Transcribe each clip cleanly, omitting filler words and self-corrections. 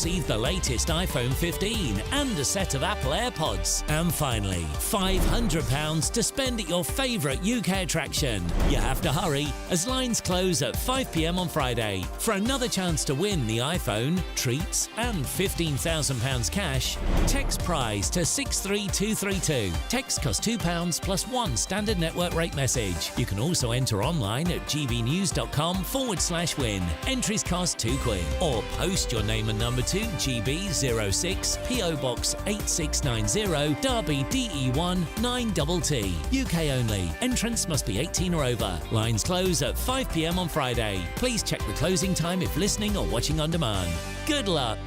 receive the latest iPhone 15 and a set of Apple AirPods. And finally, £500 to spend at your favourite UK attraction. You have to hurry, as lines close at 5 p.m. on Friday. For another chance to win the iPhone, treats and £15,000 cash, text prize to 63232. Text costs £2 plus one standard network rate message. You can also enter online at gbnews.com/win. Entries cost £2. Or post your name and number to GB06 PO Box 8690 Derby DE1 9TT. UK only. Entrance must be 18 or over. Lines close at 5 p.m. on Friday. Please check the closing time if listening or watching on demand. Good luck.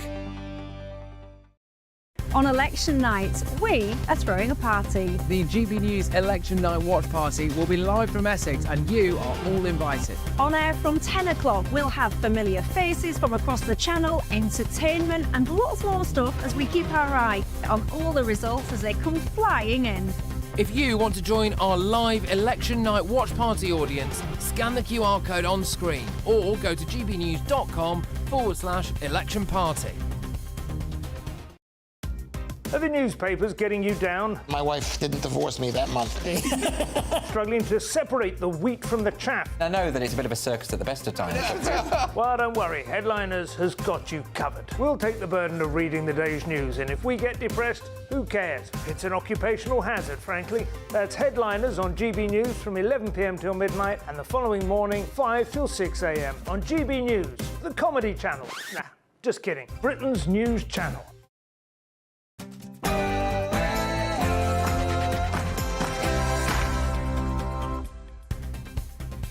On election night, we are throwing a party. The GB News Election Night Watch Party will be live from Essex and you are all invited. On air from 10 o'clock, we'll have familiar faces from across the channel, entertainment and lots more stuff as we keep our eye on all the results as they come flying in. If you want to join our live Election Night Watch Party audience, scan the QR code on screen or go to gbnews.com/election party. Are the newspapers getting you down? My wife didn't divorce me that month. Struggling to separate the wheat from the chaff? I know that it's a bit of a circus at the best of times. Well, don't worry, Headliners has got you covered. We'll take the burden of reading the day's news, and if we get depressed, who cares? It's an occupational hazard, frankly. That's Headliners on GB News from 11 p.m. till midnight, and the following morning, 5 till 6 a.m. on GB News, the comedy channel. Nah, just kidding. Britain's news channel.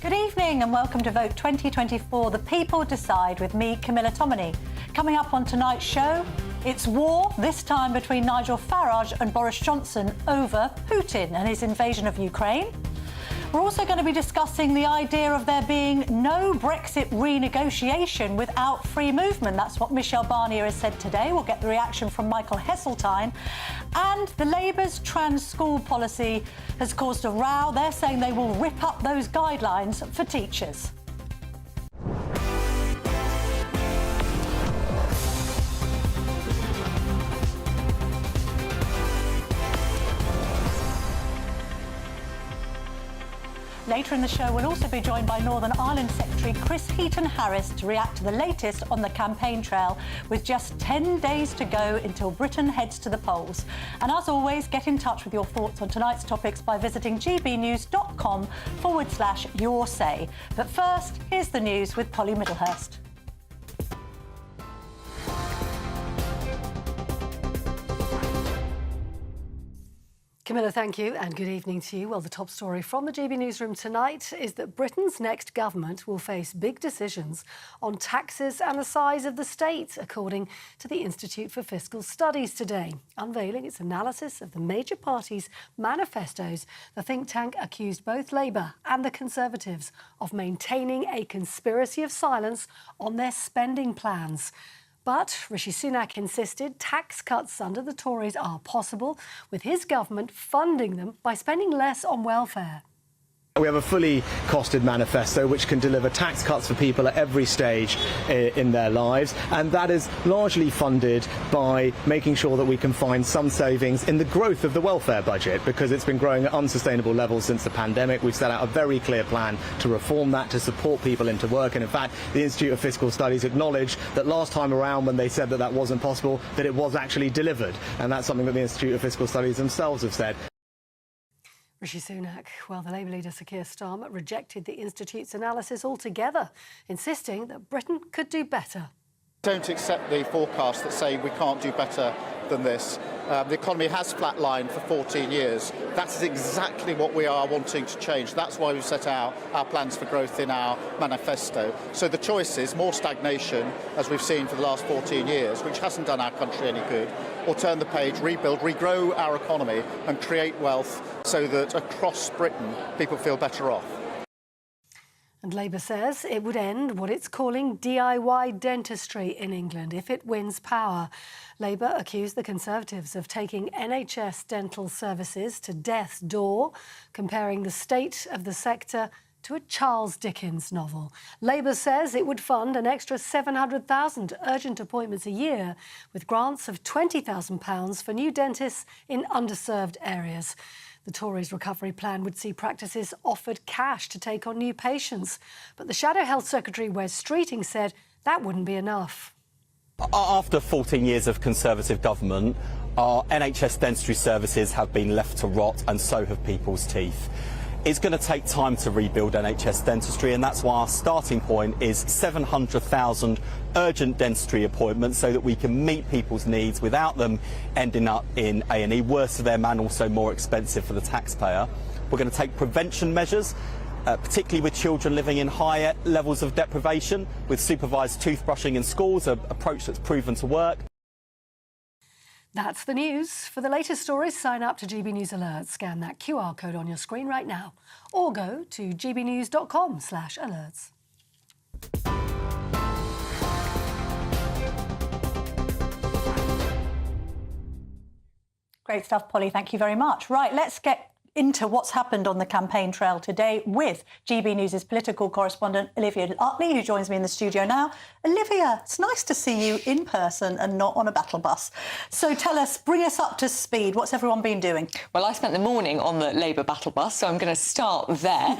Good evening and welcome to Vote 2024, The People Decide with me, Camilla Tominey. Coming up on tonight's show, it's war, this time between Nigel Farage and Boris Johnson over Putin and his invasion of Ukraine. We're also going to be discussing the idea of there being no Brexit renegotiation without free movement. That's what Michel Barnier has said today. We'll get the reaction from Michael Heseltine. And the Labour's trans school policy has caused a row. They're saying they will rip up those guidelines for teachers. Later in the show, we'll also be joined by Northern Ireland Secretary Chris Heaton-Harris to react to the latest on the campaign trail, with just 10 days to go until Britain heads to the polls. And as always, get in touch with your thoughts on tonight's topics by visiting gbnews.com/your say. But first, here's the news with Polly Middlehurst. Camilla, thank you and good evening to you. Well, the top story from the GB Newsroom tonight is that Britain's next government will face big decisions on taxes and the size of the state, according to the Institute for Fiscal Studies today. Unveiling its analysis of the major parties' manifestos, the think tank accused both Labour and the Conservatives of maintaining a conspiracy of silence on their spending plans. But Rishi Sunak insisted tax cuts under the Tories are possible, with his government funding them by spending less on welfare. We have a fully costed manifesto which can deliver tax cuts for people at every stage in their lives, and that is largely funded by making sure that we can find some savings in the growth of the welfare budget, because it's been growing at unsustainable levels since the pandemic. We've set out a very clear plan to reform that, to support people into work, and in fact the Institute of Fiscal Studies acknowledged that last time around, when they said that that wasn't possible, that it was actually delivered, and that's something that the Institute of Fiscal Studies themselves have said. Rishi Sunak, well, the Labour leader Sir Keir Starmer rejected the Institute's analysis altogether, insisting that Britain could do better. Don't accept the forecasts that say we can't do better than this. The economy has flatlined for 14 years. That is exactly what we are wanting to change. That's why we've set out our plans for growth in our manifesto. So the choice is more stagnation, as we've seen for the last 14 years, which hasn't done our country any good, or turn the page, rebuild, regrow our economy and create wealth so that across Britain people feel better off. And Labour says it would end what it's calling DIY dentistry in England if it wins power. Labour accused the Conservatives of taking NHS dental services to death's door, comparing the state of the sector to a Charles Dickens novel. Labour says it would fund an extra 700,000 urgent appointments a year, with grants of £20,000 for new dentists in underserved areas. The Tories' recovery plan would see practices offered cash to take on new patients. But the Shadow Health Secretary, Wes Streeting, said that wouldn't be enough. After 14 years of Conservative government, our NHS dentistry services have been left to rot, and so have people's teeth. It's going to take time to rebuild NHS dentistry, and that's why our starting point is 700,000 urgent dentistry appointments so that we can meet people's needs without them ending up in A&E, worse for them and also more expensive for the taxpayer. We're going to take prevention measures, particularly with children living in higher levels of deprivation, with supervised toothbrushing in schools, an approach that's proven to work. That's the news. For the latest stories, sign up to GB News Alerts. Scan that QR code on your screen right now, or go to gbnews.com/alerts. Great stuff, Polly. Thank you very much. Right, let's get into what's happened on the campaign trail today with GB News' political correspondent Olivia Utley, who joins me in the studio now. Olivia, it's nice to see you in person and not on a battle bus. So tell us, bring us up to speed. What's everyone been doing? Well, I spent the morning on the Labour battle bus, so I'm going to start there.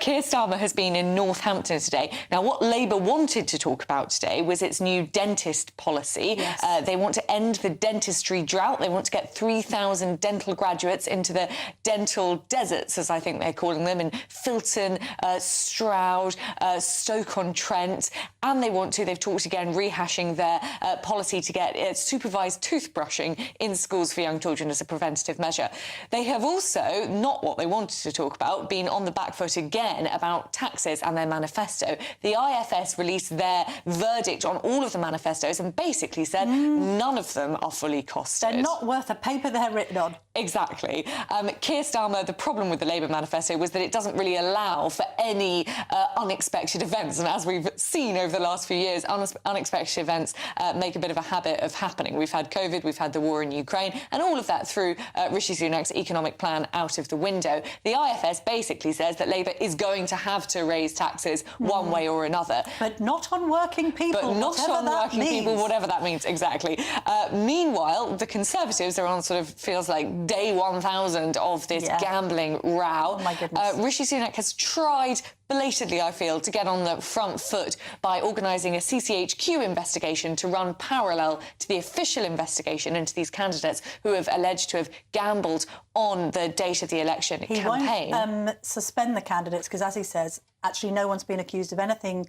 Keir Starmer has been in Northampton today. Now, what Labour wanted to talk about today was its new dentist policy. Yes. They want to end the dentistry drought. They want to get 3,000 dental graduates into the dental deserts, as I think they're calling them, in Filton, Stroud, Stoke-on-Trent, and they've talked again, rehashing their policy to get supervised toothbrushing in schools for young children as a preventative measure. They have also, not what they wanted to talk about, been on the back foot again about taxes and their manifesto. The IFS released their verdict on all of the manifestos and basically said none of them are fully costed. They're not worth the paper they're written on. Exactly. Keir Starmer, the problem with the Labour manifesto was that it doesn't really allow for any unexpected events. And as we've seen over the last few years, unexpected events make a bit of a habit of happening. We've had COVID, we've had the war in Ukraine, and all of that threw Rishi Sunak's economic plan out of the window. The IFS basically says that Labour is going to have to raise taxes one way or another. But not on working people. But not on working people, whatever that means, exactly. Meanwhile, the Conservatives are on sort of feels like day 1,000 of this gambling row. Oh, my goodness. Rishi Sunak has tried belatedly, I feel, to get on the front foot by organising a CCHQ investigation to run parallel to the official investigation into these candidates who have alleged to have gambled on the date of the election campaign. He won't suspend the candidates because, as he says, actually no one's been accused of anything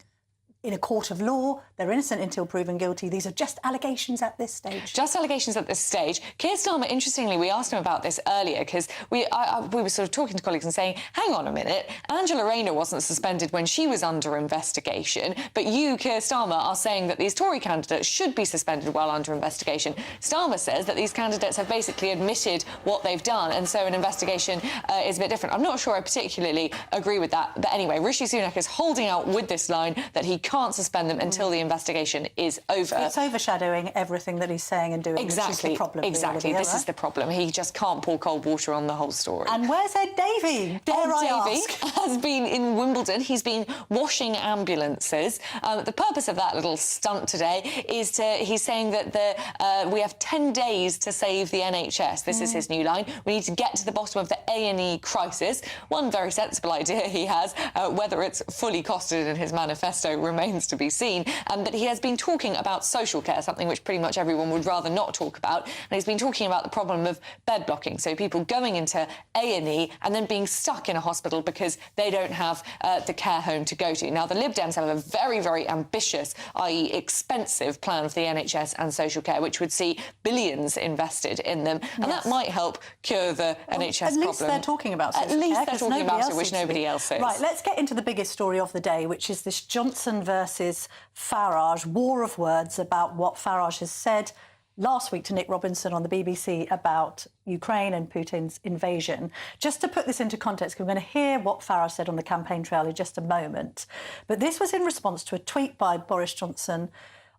in a court of law. They're innocent until proven guilty. These are just allegations at this stage. Just allegations at this stage. Keir Starmer, interestingly, we asked him about this earlier because we were sort of talking to colleagues and saying, hang on a minute, Angela Rayner wasn't suspended when she was under investigation, but you, Keir Starmer, are saying that these Tory candidates should be suspended while under investigation. Starmer says that these candidates have basically admitted what they've done, and so an investigation is a bit different. I'm not sure I particularly agree with that, but anyway, Rishi Sunak is holding out with this line that he can't suspend them until the investigation is over. It's overshadowing everything that he's saying and doing. Exactly. Which is the problem. Exactly. This is the problem. He just can't pour cold water on the whole story. And where's Ed Davey? Ed Davey has been in Wimbledon. He's been washing ambulances. The purpose of that little stunt today is he's saying that we have 10 days to save the NHS. This is his new line. We need to get to the bottom of the A&E crisis. One very sensible idea he has, whether it's fully costed in his manifesto remains to be seen, but he has been talking about social care, something which pretty much everyone would rather not talk about, and he's been talking about the problem of bed blocking, so people going into A&E and then being stuck in a hospital because they don't have the care home to go to. Now, the Lib Dems have a very, very ambitious, i.e. expensive plan for the NHS and social care, which would see billions invested in them, and that might help cure the NHS problem. At least they're talking about social care. At least they're talking about it, which nobody else is. Right, let's get into the biggest story of the day, which is this Johnson versus Farage war of words about what Farage has said last week to Nick Robinson on the BBC about Ukraine and Putin's invasion. Just to put this into context, we're going to hear what Farage said on the campaign trail in just a moment. But this was in response to a tweet by Boris Johnson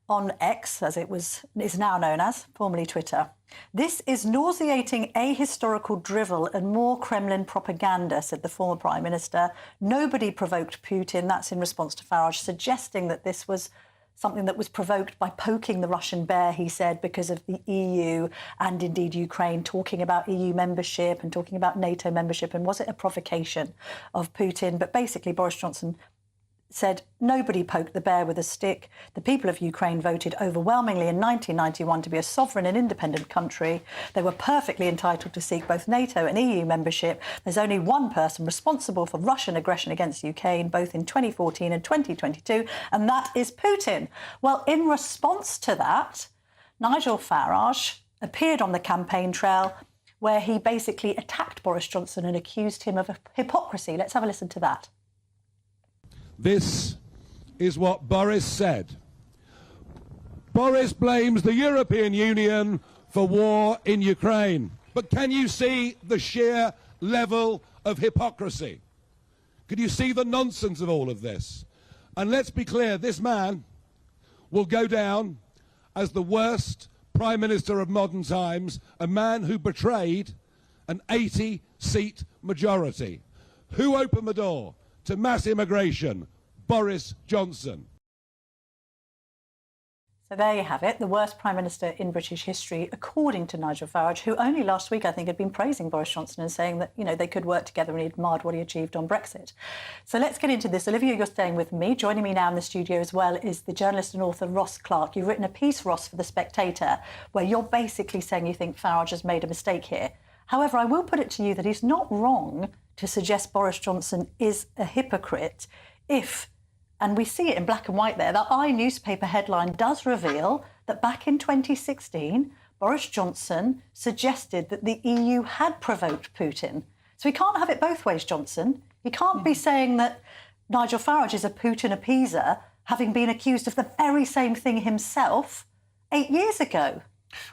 on X, as it is now known as, formerly Twitter. This is nauseating ahistorical drivel and more Kremlin propaganda, said the former Prime Minister. Nobody provoked Putin. That's in response to Farage suggesting that this was something that was provoked by poking the Russian bear, he said, because of the EU and indeed Ukraine talking about EU membership and talking about NATO membership. And was it a provocation of Putin? But basically, Boris Johnson said nobody poked the bear with a stick. The people of Ukraine voted overwhelmingly in 1991 to be a sovereign and independent country. They were perfectly entitled to seek both NATO and EU membership. There's only one person responsible for Russian aggression against Ukraine, both in 2014 and 2022, and that is Putin. Well, in response to that, Nigel Farage appeared on the campaign trail where he basically attacked Boris Johnson and accused him of hypocrisy. Let's have a listen to that. This is what Boris said. Boris blames the European Union for war in Ukraine. But can you see the sheer level of hypocrisy? Can you see the nonsense of all of this? And let's be clear, this man will go down as the worst Prime Minister of modern times, a man who betrayed an 80-seat majority. Who opened the door to mass immigration? Boris Johnson. So there you have it, the worst Prime Minister in British history, according to Nigel Farage, who only last week, I think, had been praising Boris Johnson and saying that, you know, they could work together, and he admired what he achieved on Brexit. So let's get into this. Olivia, you're staying with me. Joining me now in the studio as well is the journalist and author Ross Clark. You've written a piece, Ross, for The Spectator, where you're basically saying you think Farage has made a mistake here. However, I will put it to you that he's not wrong to suggest Boris Johnson is a hypocrite if, and we see it in black and white there, the I newspaper headline does reveal that back in 2016, Boris Johnson suggested that the EU had provoked Putin. So we can't have it both ways, Johnson. You can't be saying that Nigel Farage is a Putin appeaser, having been accused of the very same thing himself 8 years ago.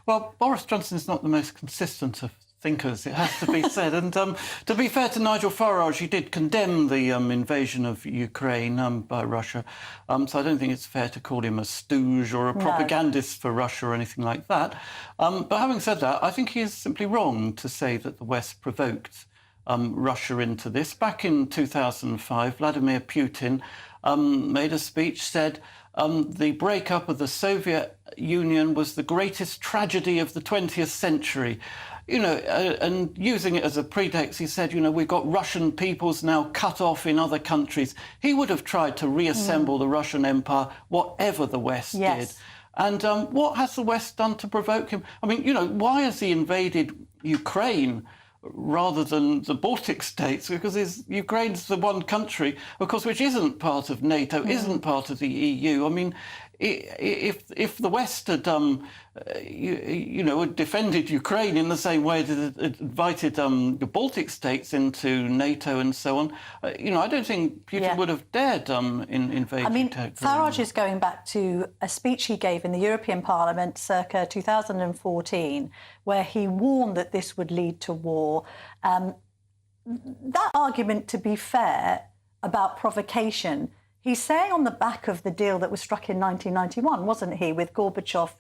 Well, Boris Johnson's not the most consistent of thinkers, it has to be said. And to be fair to Nigel Farage, he did condemn the invasion of Ukraine by Russia. So I don't think it's fair to call him a stooge or a propagandist for Russia or anything like that. But having said that, I think he is simply wrong to say that the West provoked Russia into this. Back in 2005, Vladimir Putin made a speech, said the breakup of the Soviet Union was the greatest tragedy of the 20th century. You know, and using it as a pretext, he said, you know, we've got Russian peoples now cut off in other countries. He would have tried to reassemble the Russian Empire, whatever the West did. And what has the West done to provoke him? I mean, you know, why has he invaded Ukraine rather than the Baltic states? Because Ukraine's the one country, of course, which isn't part of NATO, isn't part of the EU. I mean, if the West had, you know, had defended Ukraine in the same way that it invited the Baltic states into NATO and so on, you know, I don't think Putin would have dared invade. I mean, Farage is going back to a speech he gave in the European Parliament circa 2014, where he warned that this would lead to war. That argument, to be fair, about provocation, he's saying on the back of the deal that was struck in 1991, wasn't he, with Gorbachev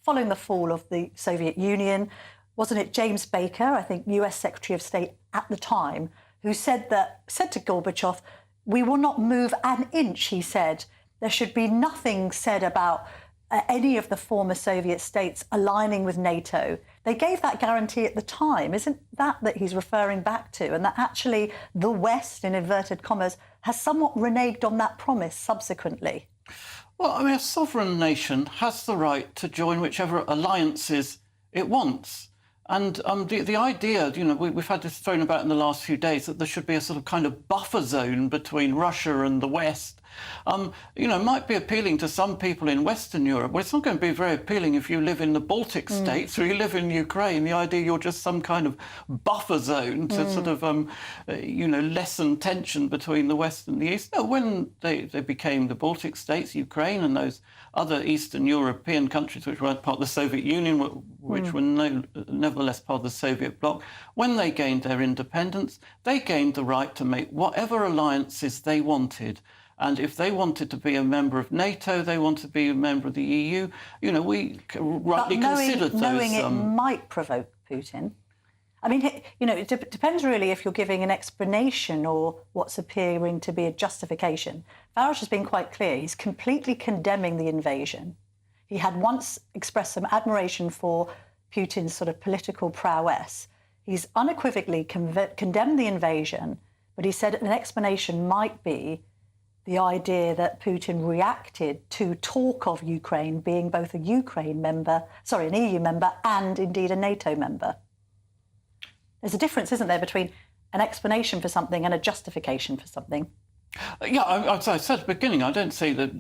following the fall of the Soviet Union? Wasn't it James Baker, I think US Secretary of State at the time, who said to Gorbachev, we will not move an inch, he said. There should be nothing said about any of the former Soviet states aligning with NATO. They gave that guarantee at the time. Isn't that he's referring back to? And that actually the West, in inverted commas, has somewhat reneged on that promise subsequently. Well, I mean, a sovereign nation has the right to join whichever alliances it wants. And the idea, you know, we've had this thrown about in the last few days, that there should be a sort of kind of buffer zone between Russia and the West, you know, might be appealing to some people in Western Europe. Well, it's not going to be very appealing if you live in the Baltic states or you live in Ukraine. The idea you're just some kind of buffer zone to sort of, you know, lessen tension between the West and the East. No, when they became the Baltic states, Ukraine and those other Eastern European countries which weren't part of the Soviet Union, which were nevertheless part of the Soviet bloc, when they gained their independence, they gained the right to make whatever alliances they wanted. And if they wanted to be a member of NATO, they want to be a member of the EU, you know, we rightly considered those... knowing it might provoke Putin. I mean, you know, it depends really if you're giving an explanation or what's appearing to be a justification. Farage has been quite clear. He's completely condemning the invasion. He had once expressed some admiration for Putin's sort of political prowess. He's unequivocally condemned the invasion, but he said an explanation might be the idea that Putin reacted to talk of Ukraine being both an EU member and indeed a NATO member. There's a difference, isn't there, between an explanation for something and a justification for something? Yeah, as I said at the beginning, I don't say that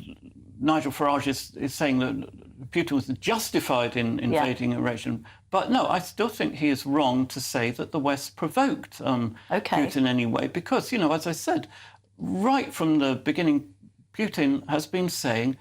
Nigel Farage is saying that Putin was justified in invading a region. But no, I still think he is wrong to say that the West provoked Putin anyway, because, you know, as I said, right from the beginning, Putin has been saying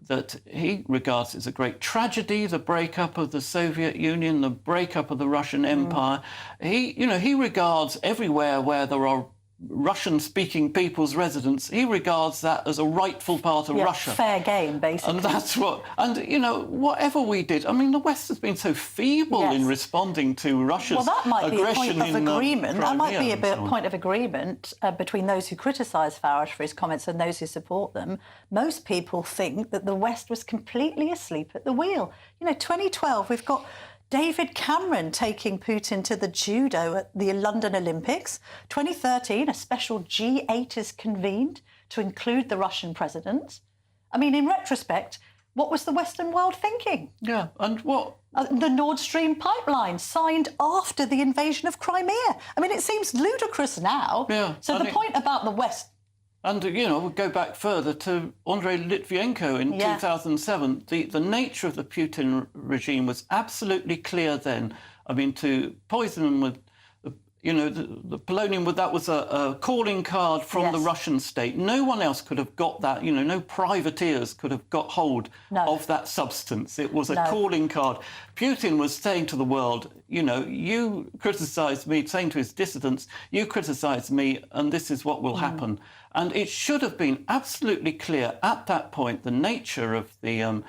that he regards it as a great tragedy, the breakup of the Soviet Union, the breakup of the Russian Empire. He regards everywhere where there are Russian-speaking people's residents, he regards that as a rightful part of Russia. Fair game, basically. And that's what... And, you know, whatever we did... I mean, the West has been so feeble in responding to Russia's aggression in Well, that might be a point of agreement. That might be a point of agreement between those who criticise Farage for his comments and those who support them. Most people think that the West was completely asleep at the wheel. You know, 2012, we've got David Cameron taking Putin to the judo at the London Olympics. 2013, a special G8 is convened to include the Russian president. I mean, in retrospect, what was the Western world thinking? Yeah, and what? The Nord Stream pipeline signed after the invasion of Crimea. I mean, it seems ludicrous now. Yeah. So the point about the West... And, you know, we'll go back further to Andrei Litvinenko in 2007. The nature of the Putin regime was absolutely clear then. I mean, to poison them with, you know, the polonium, that was a calling card from the Russian state. No one else could have got that, you know, no privateers could have got hold of that substance. It was a calling card. Putin was saying to the world, you know, you criticise me, saying to his dissidents, you criticise me, and this is what will happen. And it should have been absolutely clear at that point the nature of the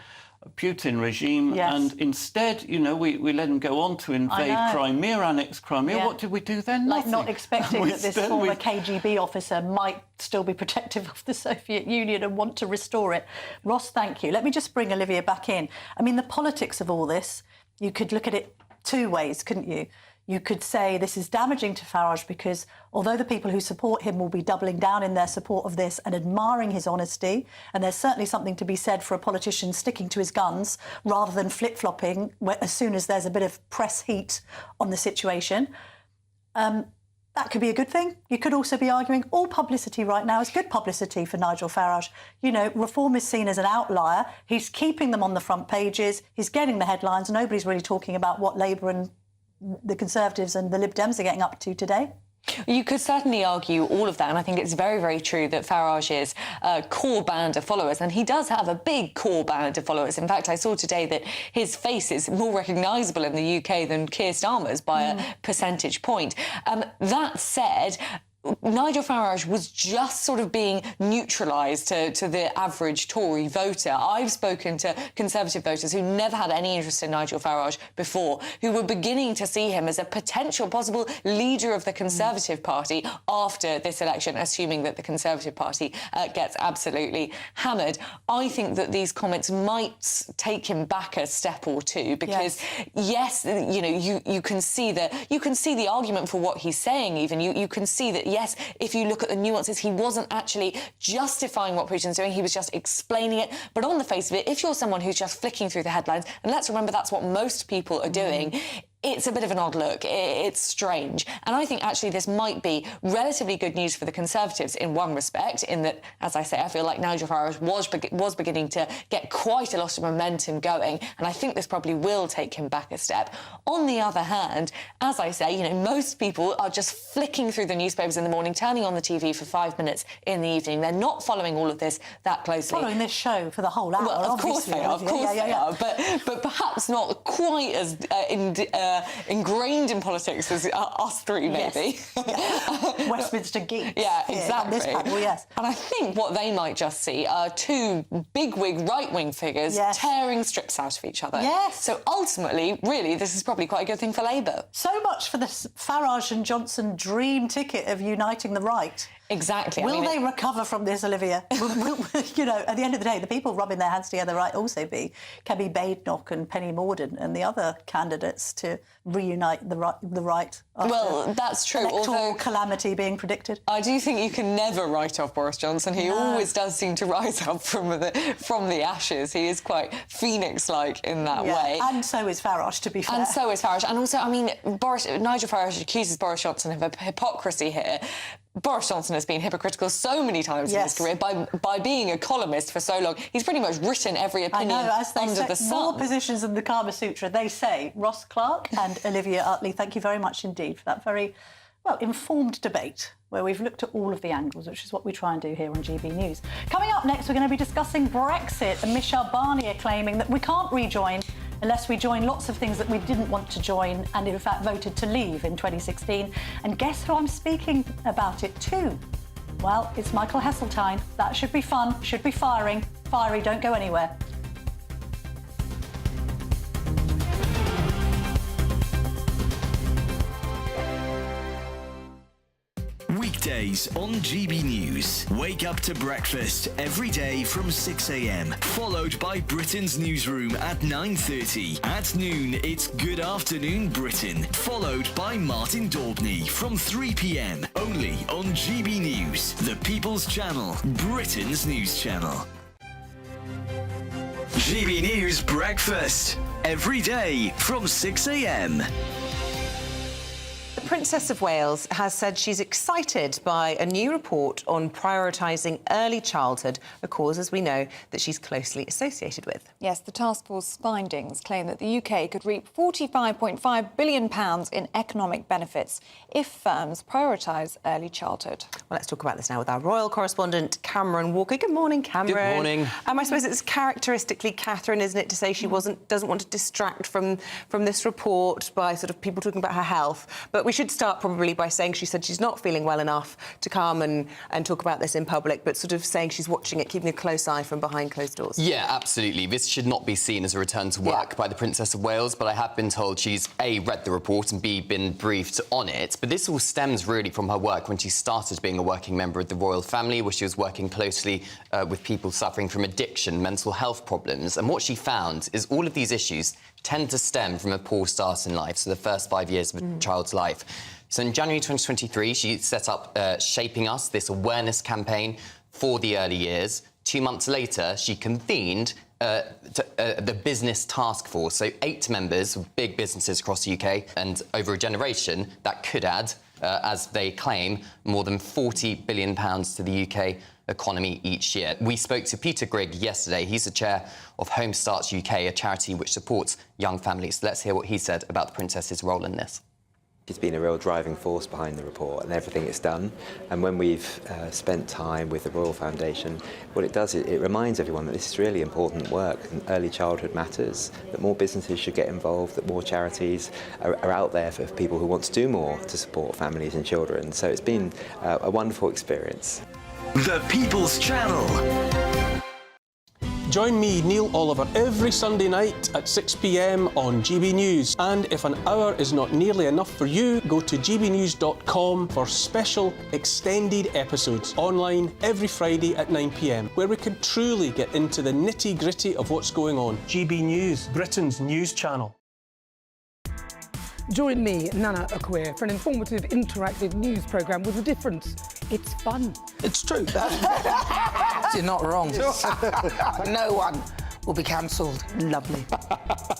Putin regime. And instead, you know, we let him go on to invade Crimea, annex Crimea. What did we do then? Like not expecting that this former KGB officer might still be protective of the Soviet Union and want to restore it. Ross, thank you. Let me just bring Olivia back in. I mean, the politics of all this, you could look at it two ways, couldn't you? You could say this is damaging to Farage because although the people who support him will be doubling down in their support of this and admiring his honesty, and there's certainly something to be said for a politician sticking to his guns rather than flip-flopping as soon as there's a bit of press heat on the situation, that could be a good thing. You could also be arguing all publicity right now is good publicity for Nigel Farage. You know, Reform is seen as an outlier. He's keeping them on the front pages. He's getting the headlines. Nobody's really talking about what Labour and the Conservatives and the Lib Dems are getting up to today. You could certainly argue all of that, and I think it's very, very true that Farage's core band of followers, and he does have a big core band of followers. In fact, I saw today that his face is more recognisable in the UK than Keir Starmer's by a percentage point. That said, Nigel Farage was just sort of being neutralised to the average Tory voter. I've spoken to Conservative voters who never had any interest in Nigel Farage before, who were beginning to see him as a potential possible leader of the Conservative Party after this election, assuming that the Conservative Party gets absolutely hammered. I think that these comments might take him back a step or two because, yes, you know, you can see the argument for what he's saying. Even you can see that. Yes, if you look at the nuances, he wasn't actually justifying what Putin's doing, he was just explaining it. But on the face of it, if you're someone who's just flicking through the headlines, and let's remember that's what most people are doing, it's a bit of an odd look. It's strange. And I think actually this might be relatively good news for the Conservatives in one respect, in that, as I say, I feel like Nigel Farage was beginning to get quite a lot of momentum going, and I think this probably will take him back a step. On the other hand, as I say, you know, most people are just flicking through the newspapers in the morning, turning on the TV for 5 minutes in the evening. They're not following all of this that closely. Following this show for the whole hour, well, of course they are. Of course they are. But perhaps not quite as ingrained in politics as us three, maybe. Yes. Westminster geeks. Yeah, exactly. This panel, yes. And I think what they might just see are two bigwig right-wing figures tearing strips out of each other. Yes. So ultimately, really, this is probably quite a good thing for Labour. So much for the Farage and Johnson dream ticket of uniting the right. Exactly. Will they recover from this, Olivia? You know, at the end of the day, the people rubbing their hands together might also be Kemi Badenoch and Penny Mordaunt and the other candidates to reunite the right. Well, that's true. Electoral calamity being predicted. I do think you can never write off Boris Johnson. He always does seem to rise up from the ashes. He is quite phoenix-like in that way. And so is Farage, to be fair. And so is Farage. And also, I mean, Nigel Farage accuses Boris Johnson of a hypocrisy here. Boris Johnson has been hypocritical so many times in his career by being a columnist for so long. He's pretty much written every opinion under the sun. More positions in the Kama Sutra, they say. Ross Clark and Olivia Utley, thank you very much indeed for that very, well, informed debate where we've looked at all of the angles, which is what we try and do here on GB News. Coming up next, we're going to be discussing Brexit and Michel Barnier claiming that we can't rejoin unless we join lots of things that we didn't want to join and, in fact, voted to leave in 2016. And guess who I'm speaking about it to? Well, it's Michael Heseltine. That should be fun, should be firing. Fiery, don't go anywhere. Weekdays on GB News. Wake up to breakfast every day from 6 a.m, followed by Britain's newsroom at 9:30. At noon, it's Good Afternoon Britain, followed by Martin Daubney from 3 p.m, only on GB News, the People's Channel, Britain's news channel. GB News Breakfast, every day from 6 a.m. The Princess of Wales has said she's excited by a new report on prioritising early childhood, a cause, as we know, that she's closely associated with. Yes, the task force findings claim that the UK could reap £45.5 billion in economic benefits if firms prioritise early childhood. Well, let's talk about this now with our royal correspondent, Cameron Walker. Good morning, Cameron. Good morning. I suppose it's characteristically Catherine, isn't it, to say she doesn't want to distract from this report by sort of people talking about her health. But we should start probably by saying she said she's not feeling well enough to come and talk about this in public, but sort of saying she's watching it, keeping a close eye from behind closed doors. Yeah, absolutely. This should not be seen as a return to work by the Princess of Wales, but I have been told she's A, read the report and B, been briefed on it. But this all stems really from her work when she started being a working member of the royal family, where she was working closely with people suffering from addiction, mental health problems. And what she found is all of these issues tend to stem from a poor start in life, so the first 5 years of a child's life. So in January 2023, she set up Shaping Us, this awareness campaign for the early years. 2 months later, she convened the Business Task Force, so 8 members of big businesses across the UK, and over a generation, that could add, as they claim, more than £40 billion to the UK economy each year. We spoke to Peter Grigg yesterday. He's the chair of Home Starts UK, a charity which supports young families. Let's hear what he said about the Princess's role in this. She's been a real driving force behind the report and everything it's done. And when we've spent time with the Royal Foundation, what it does, it reminds everyone that this is really important work and early childhood matters, that more businesses should get involved, that more charities are out there for people who want to do more to support families and children. So it's been a wonderful experience. The People's Channel. Join me, Neil Oliver, every Sunday night at 6 p.m. on GB News. And if an hour is not nearly enough for you, go to gbnews.com for special extended episodes online every Friday at 9 p.m, where we can truly get into the nitty-gritty of what's going on. GB News, Britain's news channel. Join me, Nana Okoye, for an informative, interactive news programme with a difference. It's fun. It's true. You're not wrong. No one will be cancelled. Lovely.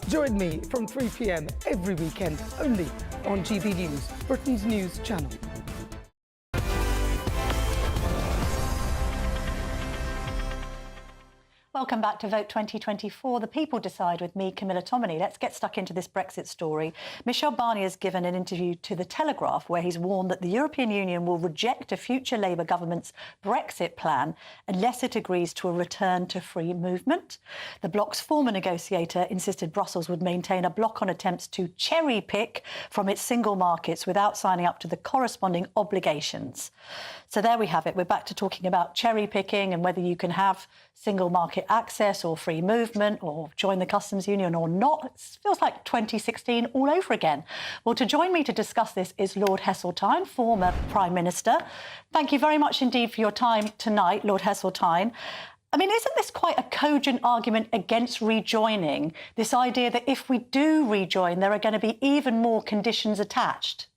Join me from 3 p.m. every weekend, only on GB News, Britain's news channel. Well, welcome back to Vote 2024. The people decide with me, Camilla Tominey. Let's get stuck into this Brexit story. Michel Barnier has given an interview to The Telegraph where he's warned that the European Union will reject a future Labour government's Brexit plan unless it agrees to a return to free movement. The bloc's former negotiator insisted Brussels would maintain a block on attempts to cherry-pick from its single markets without signing up to the corresponding obligations. So there we have it. We're back to talking about cherry-picking and whether you can have single market access or free movement or join the customs union or not. It feels like 2016 all over again. Well, to join me to discuss this is Lord Heseltine, former Prime Minister. Thank you very much indeed for your time tonight, Lord Heseltine. I mean, isn't this quite a cogent argument against rejoining, this idea that if we do rejoin, there are going to be even more conditions attached?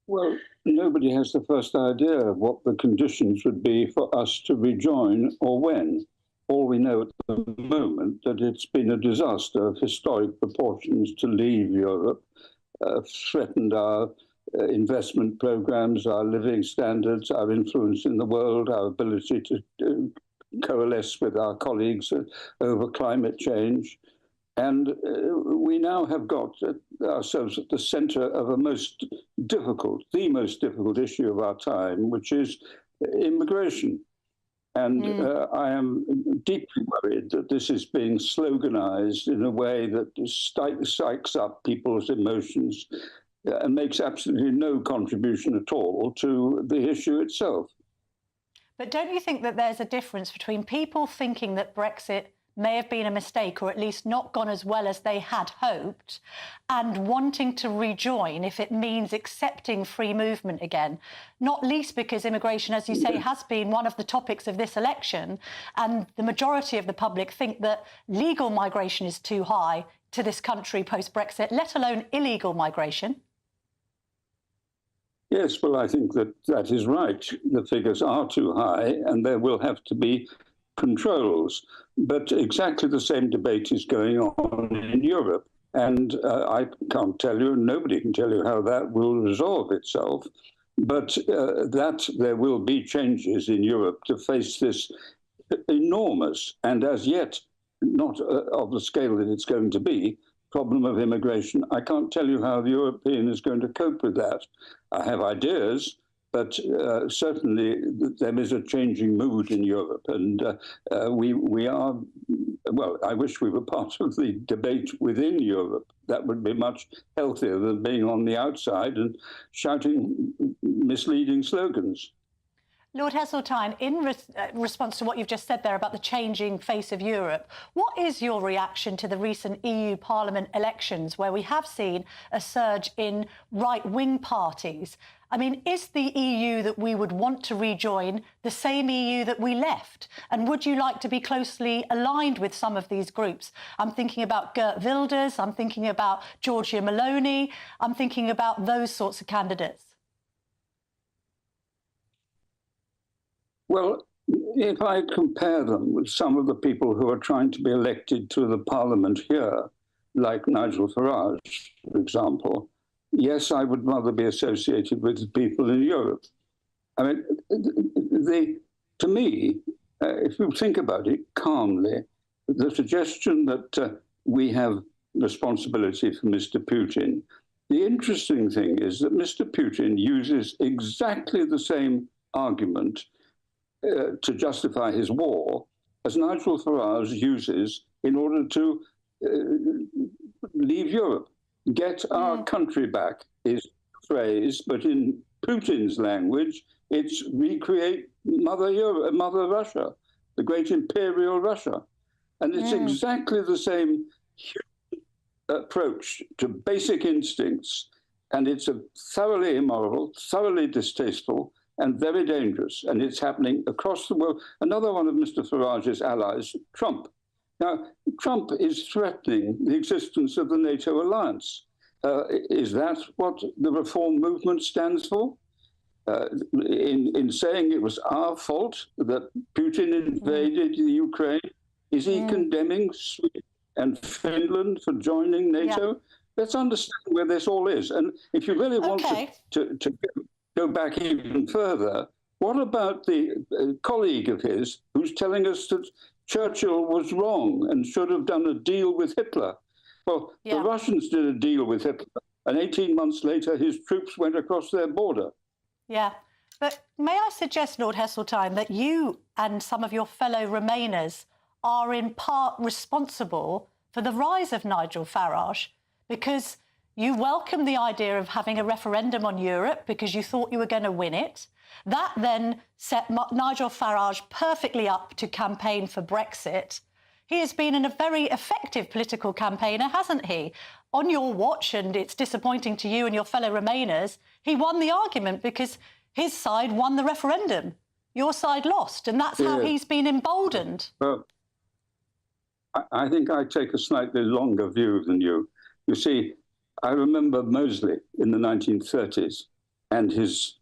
Well, nobody has the first idea of what the conditions would be for us to rejoin or when. All we know at the moment that it's been a disaster of historic proportions to leave Europe, threatened our investment programs, our living standards, our influence in the world, our ability to coalesce with our colleagues over climate change. And we now have got ourselves at the centre of the most difficult issue of our time, which is immigration. And I am deeply worried that this is being sloganised in a way that psychs up people's emotions and makes absolutely no contribution at all to the issue itself. But don't you think that there's a difference between people thinking that Brexit may have been a mistake or at least not gone as well as they had hoped, and wanting to rejoin if it means accepting free movement again, not least because immigration, as you say, has been one of the topics of this election, and the majority of the public think that legal migration is too high to this country post-Brexit, let alone illegal migration? Yes, well, I think that is right. The figures are too high and there will have to be controls. But exactly the same debate is going on in Europe. And I can't tell you, nobody can tell you how that will resolve itself. But that there will be changes in Europe to face this enormous and as yet not of the scale that it's going to be, problem of immigration. I can't tell you how the European is going to cope with that. I have ideas, but certainly there is a changing mood in Europe, and we are, well, I wish we were part of the debate within Europe. That would be much healthier than being on the outside and shouting misleading slogans. Lord Heseltine, in response to what you've just said there about the changing face of Europe, what is your reaction to the recent EU Parliament elections where we have seen a surge in right-wing parties? I mean, is the EU that we would want to rejoin the same EU that we left? And would you like to be closely aligned with some of these groups? I'm thinking about Geert Wilders, I'm thinking about Giorgia Meloni, I'm thinking about those sorts of candidates. Well, if I compare them with some of the people who are trying to be elected to the parliament here, like Nigel Farage, for example, yes, I would rather be associated with the people in Europe. I mean, to me, if you think about it calmly, the suggestion that we have responsibility for Mr. Putin, the interesting thing is that Mr. Putin uses exactly the same argument to justify his war as Nigel Farage uses in order to leave Europe. Get our country back is the phrase, but in Putin's language, it's recreate Mother Russia, the great imperial Russia. And it's exactly the same approach to basic instincts, and it's a thoroughly immoral, thoroughly distasteful, and very dangerous, and it's happening across the world. Another one of Mr. Farage's allies, Trump. Now, Trump is threatening the existence of the NATO alliance. Is that what the reform movement stands for? In saying it was our fault that Putin invaded the Ukraine, is he condemning Sweden and Finland for joining NATO? Yeah. Let's understand where this all is. And if you really want to go back even further, What about the colleague of his who's telling us that Churchill was wrong and should have done a deal with Hitler? Well, the Russians did a deal with Hitler, and 18 months later, his troops went across their border. Yeah. But may I suggest, Lord Heseltine, that you and some of your fellow Remainers are in part responsible for the rise of Nigel Farage, because you welcomed the idea of having a referendum on Europe because you thought you were going to win it. That then set Nigel Farage perfectly up to campaign for Brexit. He has been a very effective political campaigner, hasn't he? On your watch, and it's disappointing to you and your fellow Remainers, he won the argument because his side won the referendum. Your side lost, and that's how he's been emboldened. Well, I think I take a slightly longer view than you. You see, I remember Mosley in the 1930s and his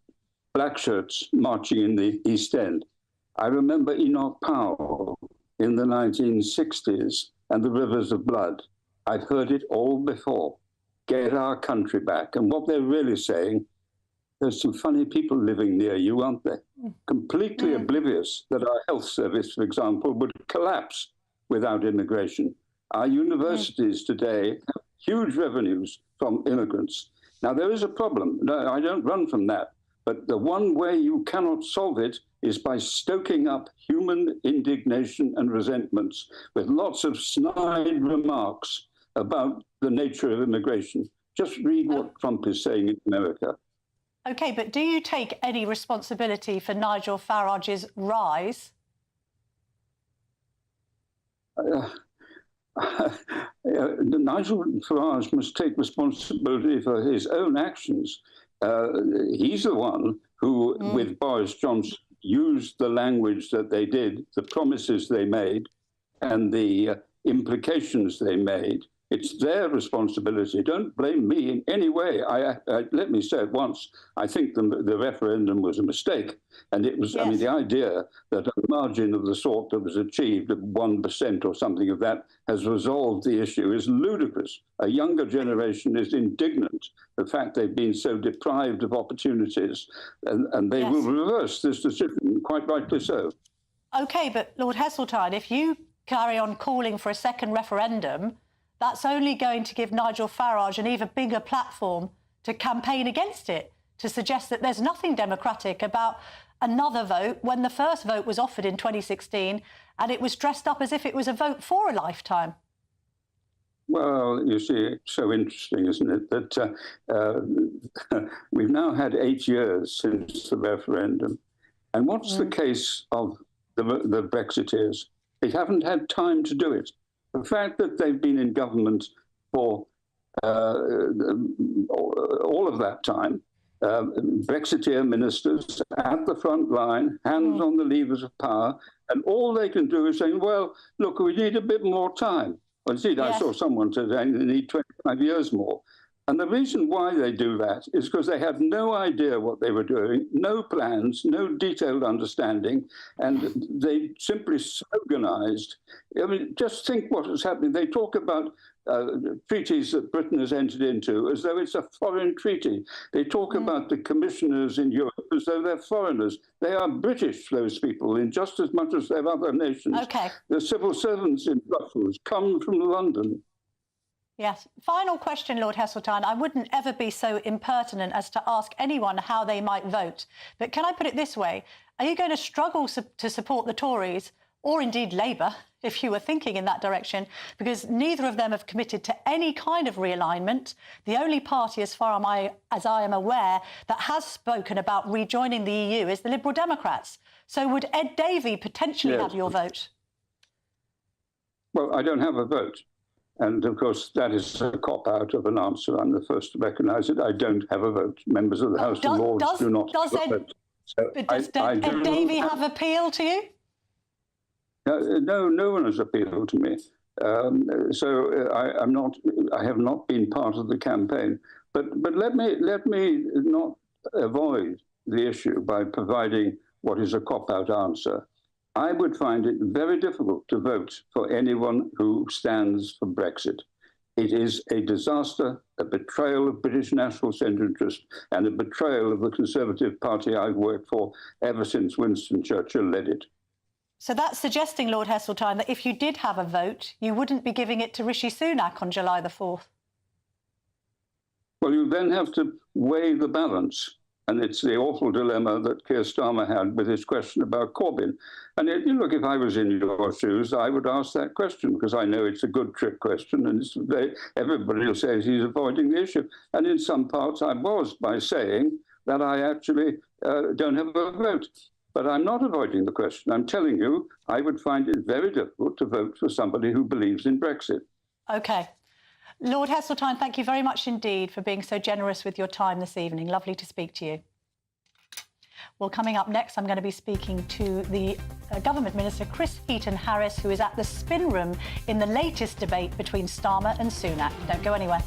black shirts marching in the East End. I remember Enoch Powell in the 1960s and the Rivers of Blood. I've heard it all before. Get our country back. And what they're really saying, there's some funny people living near you, aren't they? Completely oblivious that our health service, for example, would collapse without immigration. Our universities today have huge revenues from immigrants. Now, there is a problem. No, I don't run from that. But the one way you cannot solve it is by stoking up human indignation and resentments with lots of snide remarks about the nature of immigration. Just read what Trump is saying in America. OK, but do you take any responsibility for Nigel Farage's rise? Nigel Farage must take responsibility for his own actions. He's the one who, with Boris Johnson, used the language that they did, the promises they made, and the implications they made. It's their responsibility. Don't blame me in any way. Let me say at once, I think the referendum was a mistake. And it was, I mean, the idea that a margin of the sort that was achieved of 1% or something of that has resolved the issue is ludicrous. A younger generation is indignant. The fact they've been so deprived of opportunities, and they will reverse this decision, quite rightly so. OK, but Lord Heseltine, if you carry on calling for a second referendum, that's only going to give Nigel Farage an even bigger platform to campaign against it, to suggest that there's nothing democratic about another vote when the first vote was offered in 2016 and it was dressed up as if it was a vote for a lifetime. Well, you see, it's so interesting, isn't it, that we've now had 8 years since the referendum. And what's the case of the Brexiteers? They haven't had time to do it. The fact that they've been in government for all of that time, Brexiteer ministers at the front line, hands on the levers of power, and all they can do is say, well, look, we need a bit more time. Well, indeed, I saw someone today, they need 25 years more. And the reason why they do that is because they had no idea what they were doing, no plans, no detailed understanding, and they simply sloganized. I mean, just think what is happening. They talk about treaties that Britain has entered into as though it's a foreign treaty. They talk about the commissioners in Europe as though they're foreigners. They are British, those people, in just as much as they're other nations. OK. The civil servants in Brussels come from London. Yes. Final question, Lord Heseltine. I wouldn't ever be so impertinent as to ask anyone how they might vote. But can I put it this way? Are you going to struggle to support the Tories, or indeed Labour, if you were thinking in that direction? Because neither of them have committed to any kind of realignment. The only party, as far as I am aware, that has spoken about rejoining the EU is the Liberal Democrats. So would Ed Davey potentially have your vote? Well, I don't have a vote. And, of course, that is a cop-out of an answer. I'm the first to recognise it. I don't have a vote. Members of the House of Lords do not have a vote. So does Ed Davey have appeal to you? No, no one has appealed to me. I have not been part of the campaign. But let me not avoid the issue by providing what is a cop-out answer. I would find it very difficult to vote for anyone who stands for Brexit. It is a disaster, a betrayal of British national interest, and a betrayal of the Conservative Party I've worked for ever since Winston Churchill led it. So that's suggesting, Lord Heseltine, that if you did have a vote, you wouldn't be giving it to Rishi Sunak on July the 4th. Well, you then have to weigh the balance. And it's the awful dilemma that Keir Starmer had with his question about Corbyn. And look, if I was in your shoes, I would ask that question, because I know it's a good trick question, and everybody will say he's avoiding the issue. And in some parts I was, by saying that I actually don't have a vote. But I'm not avoiding the question. I'm telling you, I would find it very difficult to vote for somebody who believes in Brexit. OK. Lord Heseltine, thank you very much indeed for being so generous with your time this evening. Lovely to speak to you. Well, coming up next, I'm going to be speaking to the Government Minister, Chris Heaton-Harris, who is at the spin room in the latest debate between Starmer and Sunak. Don't go anywhere.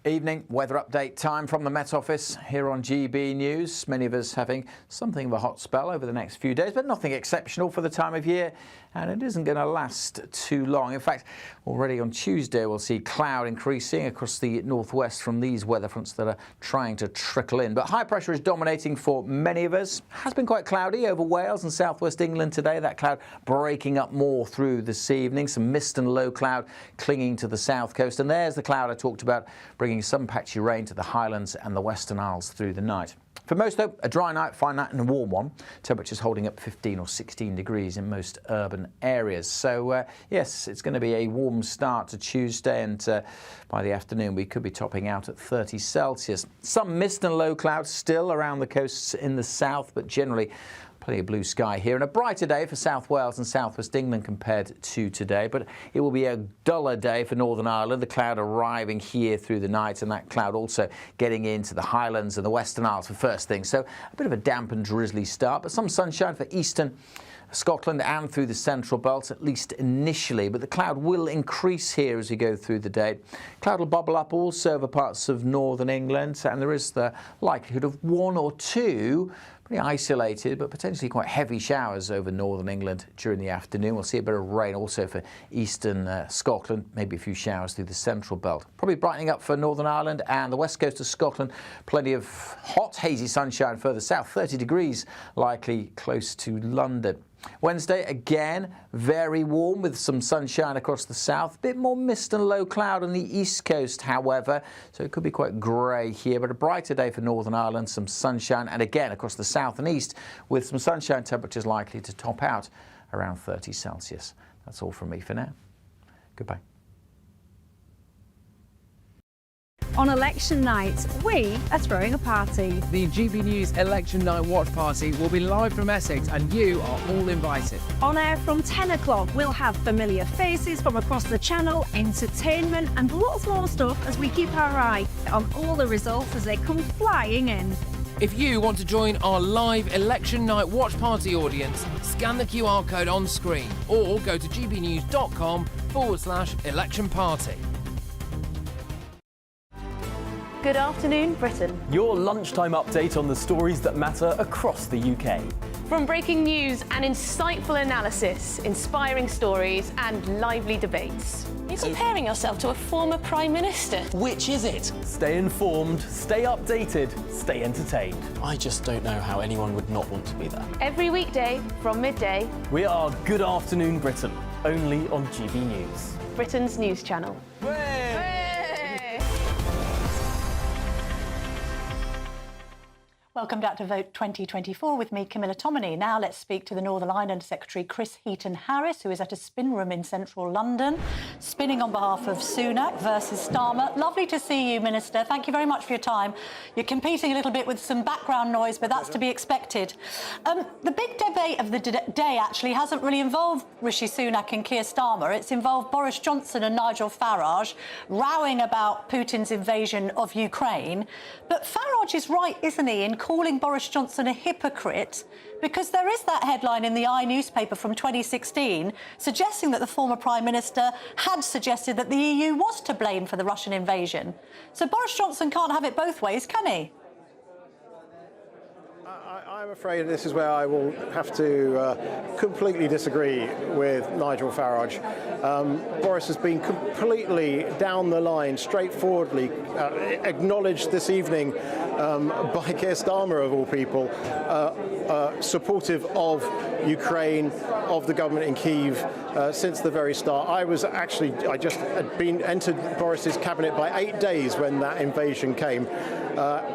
Evening, weather update time from the Met Office here on GB News. Many of us having something of a hot spell over the next few days, but nothing exceptional for the time of year, and it isn't going to last too long. In fact, already on Tuesday we'll see cloud increasing across the northwest from these weather fronts that are trying to trickle in. But high pressure is dominating for many of us. It has been quite cloudy over Wales and southwest England today. That cloud breaking up more through this evening. Some mist and low cloud clinging to the south coast. And there's the cloud I talked about, bringing some patchy rain to the Highlands and the Western Isles through the night. For most, though, a dry night, fine night and a warm one. Temperatures holding up 15 or 16 degrees in most urban areas. So, yes, it's going to be a warm start to Tuesday, and by the afternoon we could be topping out at 30 Celsius. Some mist and low clouds still around the coasts in the south, but generally plenty of blue sky here, and a brighter day for South Wales and Southwest England compared to today, but it will be a duller day for Northern Ireland. The cloud arriving here through the night, and that cloud also getting into the Highlands and the Western Isles for first thing. So a bit of a damp and drizzly start, but some sunshine for eastern Scotland and through the central belt, at least initially, but the cloud will increase here as we go through the day. Cloud will bubble up also over parts of northern England, and there is the likelihood of one or two pretty isolated but potentially quite heavy showers over northern England during the afternoon. We'll see a bit of rain also for eastern Scotland, maybe a few showers through the central belt. Probably brightening up for Northern Ireland and the west coast of Scotland. Plenty of hot, hazy sunshine further south, 30 degrees likely close to London. Wednesday, again, very warm with some sunshine across the south. A bit more mist and low cloud on the east coast, however, so it could be quite grey here, but a brighter day for Northern Ireland, some sunshine, and again across the south and east with some sunshine, temperatures likely to top out around 30 Celsius. That's all from me for now. Goodbye. On election night, we are throwing a party. The GB News Election Night Watch Party will be live from Essex, and you are all invited. On air from 10 o'clock, we'll have familiar faces from across the channel, entertainment and lots more stuff as we keep our eye on all the results as they come flying in. If you want to join our live Election Night Watch Party audience, scan the QR code on screen or go to gbnews.com/election party. Good afternoon, Britain. Your lunchtime update on the stories that matter across the UK. From breaking news and insightful analysis, inspiring stories and lively debates. You're comparing yourself to a former Prime Minister. Which is it? Stay informed, stay updated, stay entertained. I just don't know how anyone would not want to be there. Every weekday from midday. We are Good Afternoon Britain, only on GB News. Britain's news channel. Welcome back to Vote 2024 with me, Camilla Tominey. Now let's speak to the Northern Ireland Secretary Chris Heaton-Harris, who is at a spin room in central London, spinning on behalf of Sunak versus Starmer. Lovely to see you, Minister. Thank you very much for your time. You're competing a little bit with some background noise, but that's to be expected. The big debate of the day actually hasn't really involved Rishi Sunak and Keir Starmer. It's involved Boris Johnson and Nigel Farage rowing about Putin's invasion of Ukraine. But Farage is right, isn't he, in calling Boris Johnson a hypocrite, because there is that headline in the newspaper from 2016 suggesting that the former Prime Minister had suggested that the EU was to blame for the Russian invasion. So Boris Johnson can't have it both ways, can he? I I'm afraid this is where I will have to completely disagree with Nigel Farage. Boris has been completely down the line, straightforwardly acknowledged this evening by Keir Starmer, of all people, supportive of Ukraine, of the government in Kyiv since the very start. I just had entered Boris's cabinet by 8 days when that invasion came.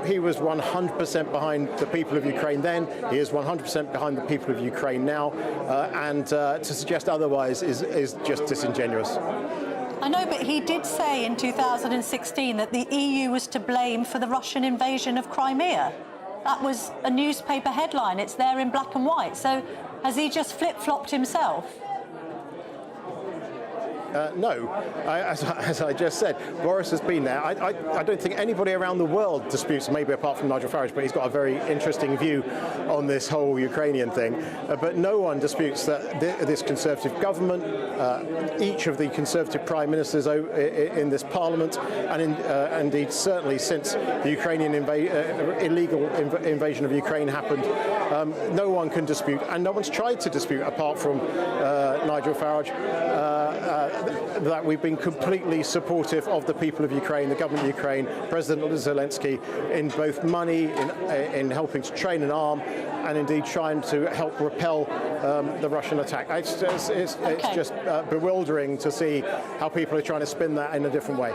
He was 100% behind the people of Ukraine then. He is 100% behind the people of Ukraine now. And to suggest otherwise is just disingenuous. I know, but he did say in 2016 that the EU was to blame for the Russian invasion of Crimea. That was a newspaper headline. It's there in black and white. So has he just flip-flopped himself? No, as I just said, Boris has been there. I don't think anybody around the world disputes, maybe apart from Nigel Farage, but he's got a very interesting view on this whole Ukrainian thing. But no one disputes that this Conservative government, each of the Conservative prime ministers in this parliament, and indeed certainly since the Ukrainian illegal invasion of Ukraine happened, no one can dispute, and no one's tried to dispute, apart from Nigel Farage, that we've been completely supportive of the people of Ukraine, the government of Ukraine, President Zelensky, in both money, in helping to train and arm, and indeed trying to help repel the Russian attack. It's just bewildering to see how people are trying to spin that in a different way.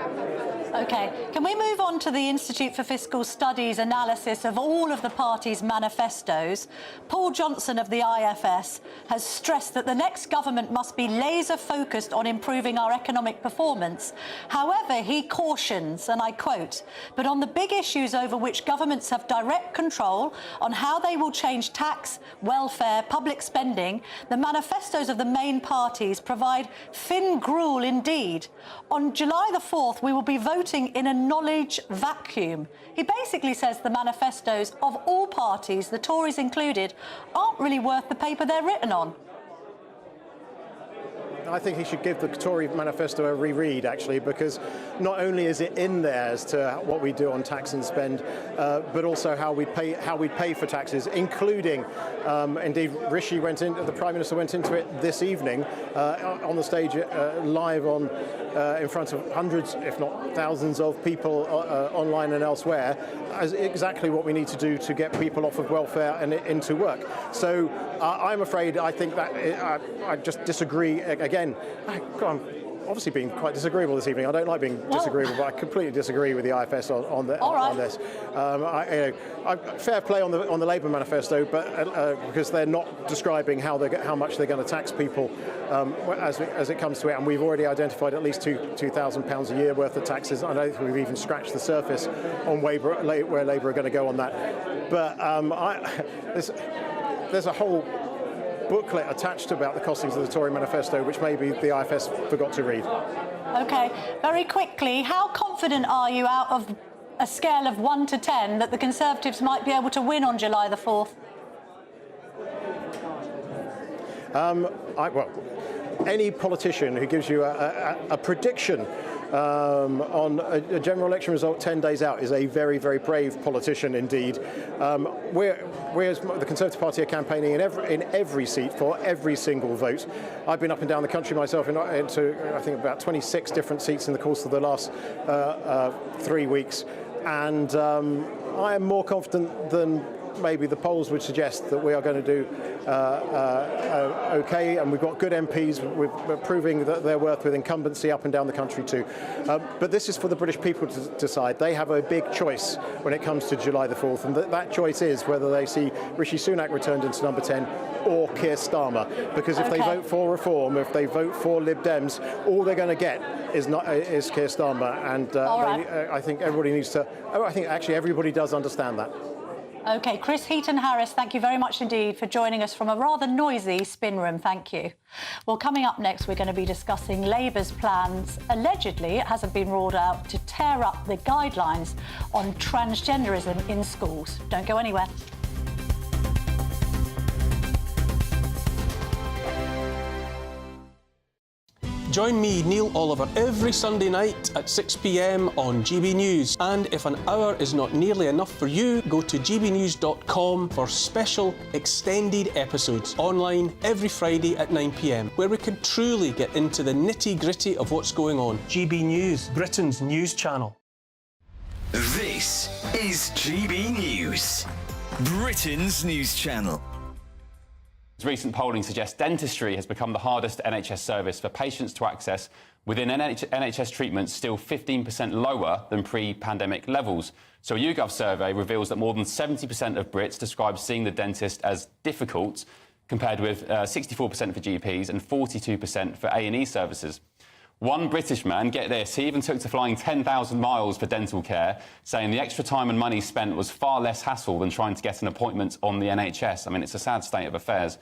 OK. Can we move on to the Institute for Fiscal Studies analysis of all of the parties' manifestos? Paul Johnson of the IFS has stressed that the next government must be laser-focused on improving our economic performance. However, he cautions, and I quote, "But on the big issues over which governments have direct control on how they will change tax, welfare, public spending, the manifestos of the main parties provide thin gruel indeed. On July the 4th, we will be voting in a knowledge vacuum." He basically says the manifestos of all parties, the Tories included, aren't really worth the paper they're written on. I think he should give the Tory manifesto a reread, actually, because not only is it in there as to what we do on tax and spend, but also how we pay for taxes, including, indeed, the Prime Minister went into it this evening on the stage live in front of hundreds, if not thousands, of people online and elsewhere, as exactly what we need to do to get people off of welfare and into work. So I'm afraid I think that I just disagree again. I'm obviously being quite disagreeable this evening. I don't like being disagreeable, but I completely disagree with the IFS on this. Fair play on the Labour manifesto, but because they're not describing how much they're going to tax people as it comes to it, and we've already identified at least £2,000 a year worth of taxes. I don't think we've even scratched the surface on where Labour are going to go on that. But there's a whole booklet attached about the costings of the Tory manifesto, which maybe the IFS forgot to read. OK, very quickly, how confident are you, out of a scale of 1 to 10, that the Conservatives might be able to win on July the 4th? Any politician who gives you a prediction on a general election result 10 days out is a very, very brave politician indeed. We as the Conservative Party are campaigning in every seat for every single vote. I've been up and down the country myself into I think about 26 different seats in the course of the last 3 weeks, and I am more confident than maybe the polls would suggest that we are going to do OK, and we've got good MPs. We're proving that they're worth with incumbency up and down the country too. But this is for the British people to decide. They have a big choice when it comes to July the 4th, and that choice is whether they see Rishi Sunak returned into number 10 or Keir Starmer. Because if they vote for reform, if they vote for Lib Dems, all they're going to get is Keir Starmer, and I think everybody needs to. I think actually everybody does understand that. OK, Chris Heaton-Harris, thank you very much indeed for joining us from a rather noisy spin room. Thank you. Well, coming up next, we're going to be discussing Labour's plans, allegedly, it hasn't been ruled out, to tear up the guidelines on transgenderism in schools. Don't go anywhere. Join me, Neil Oliver, every Sunday night at 6 p.m. on GB News. And if an hour is not nearly enough for you, go to gbnews.com for special extended episodes online every Friday at 9 p.m, where we can truly get into the nitty-gritty of what's going on. GB News, Britain's news channel. This is GB News, Britain's news channel. Recent polling suggests dentistry has become the hardest NHS service for patients to access, within NHS treatments still 15% lower than pre-pandemic levels. So a YouGov survey reveals that more than 70% of Brits describe seeing the dentist as difficult, compared with 64% for GPs and 42% for A&E services. One British man, get this, he even took to flying 10,000 miles for dental care, saying the extra time and money spent was far less hassle than trying to get an appointment on the NHS. I mean, it's a sad state of affairs.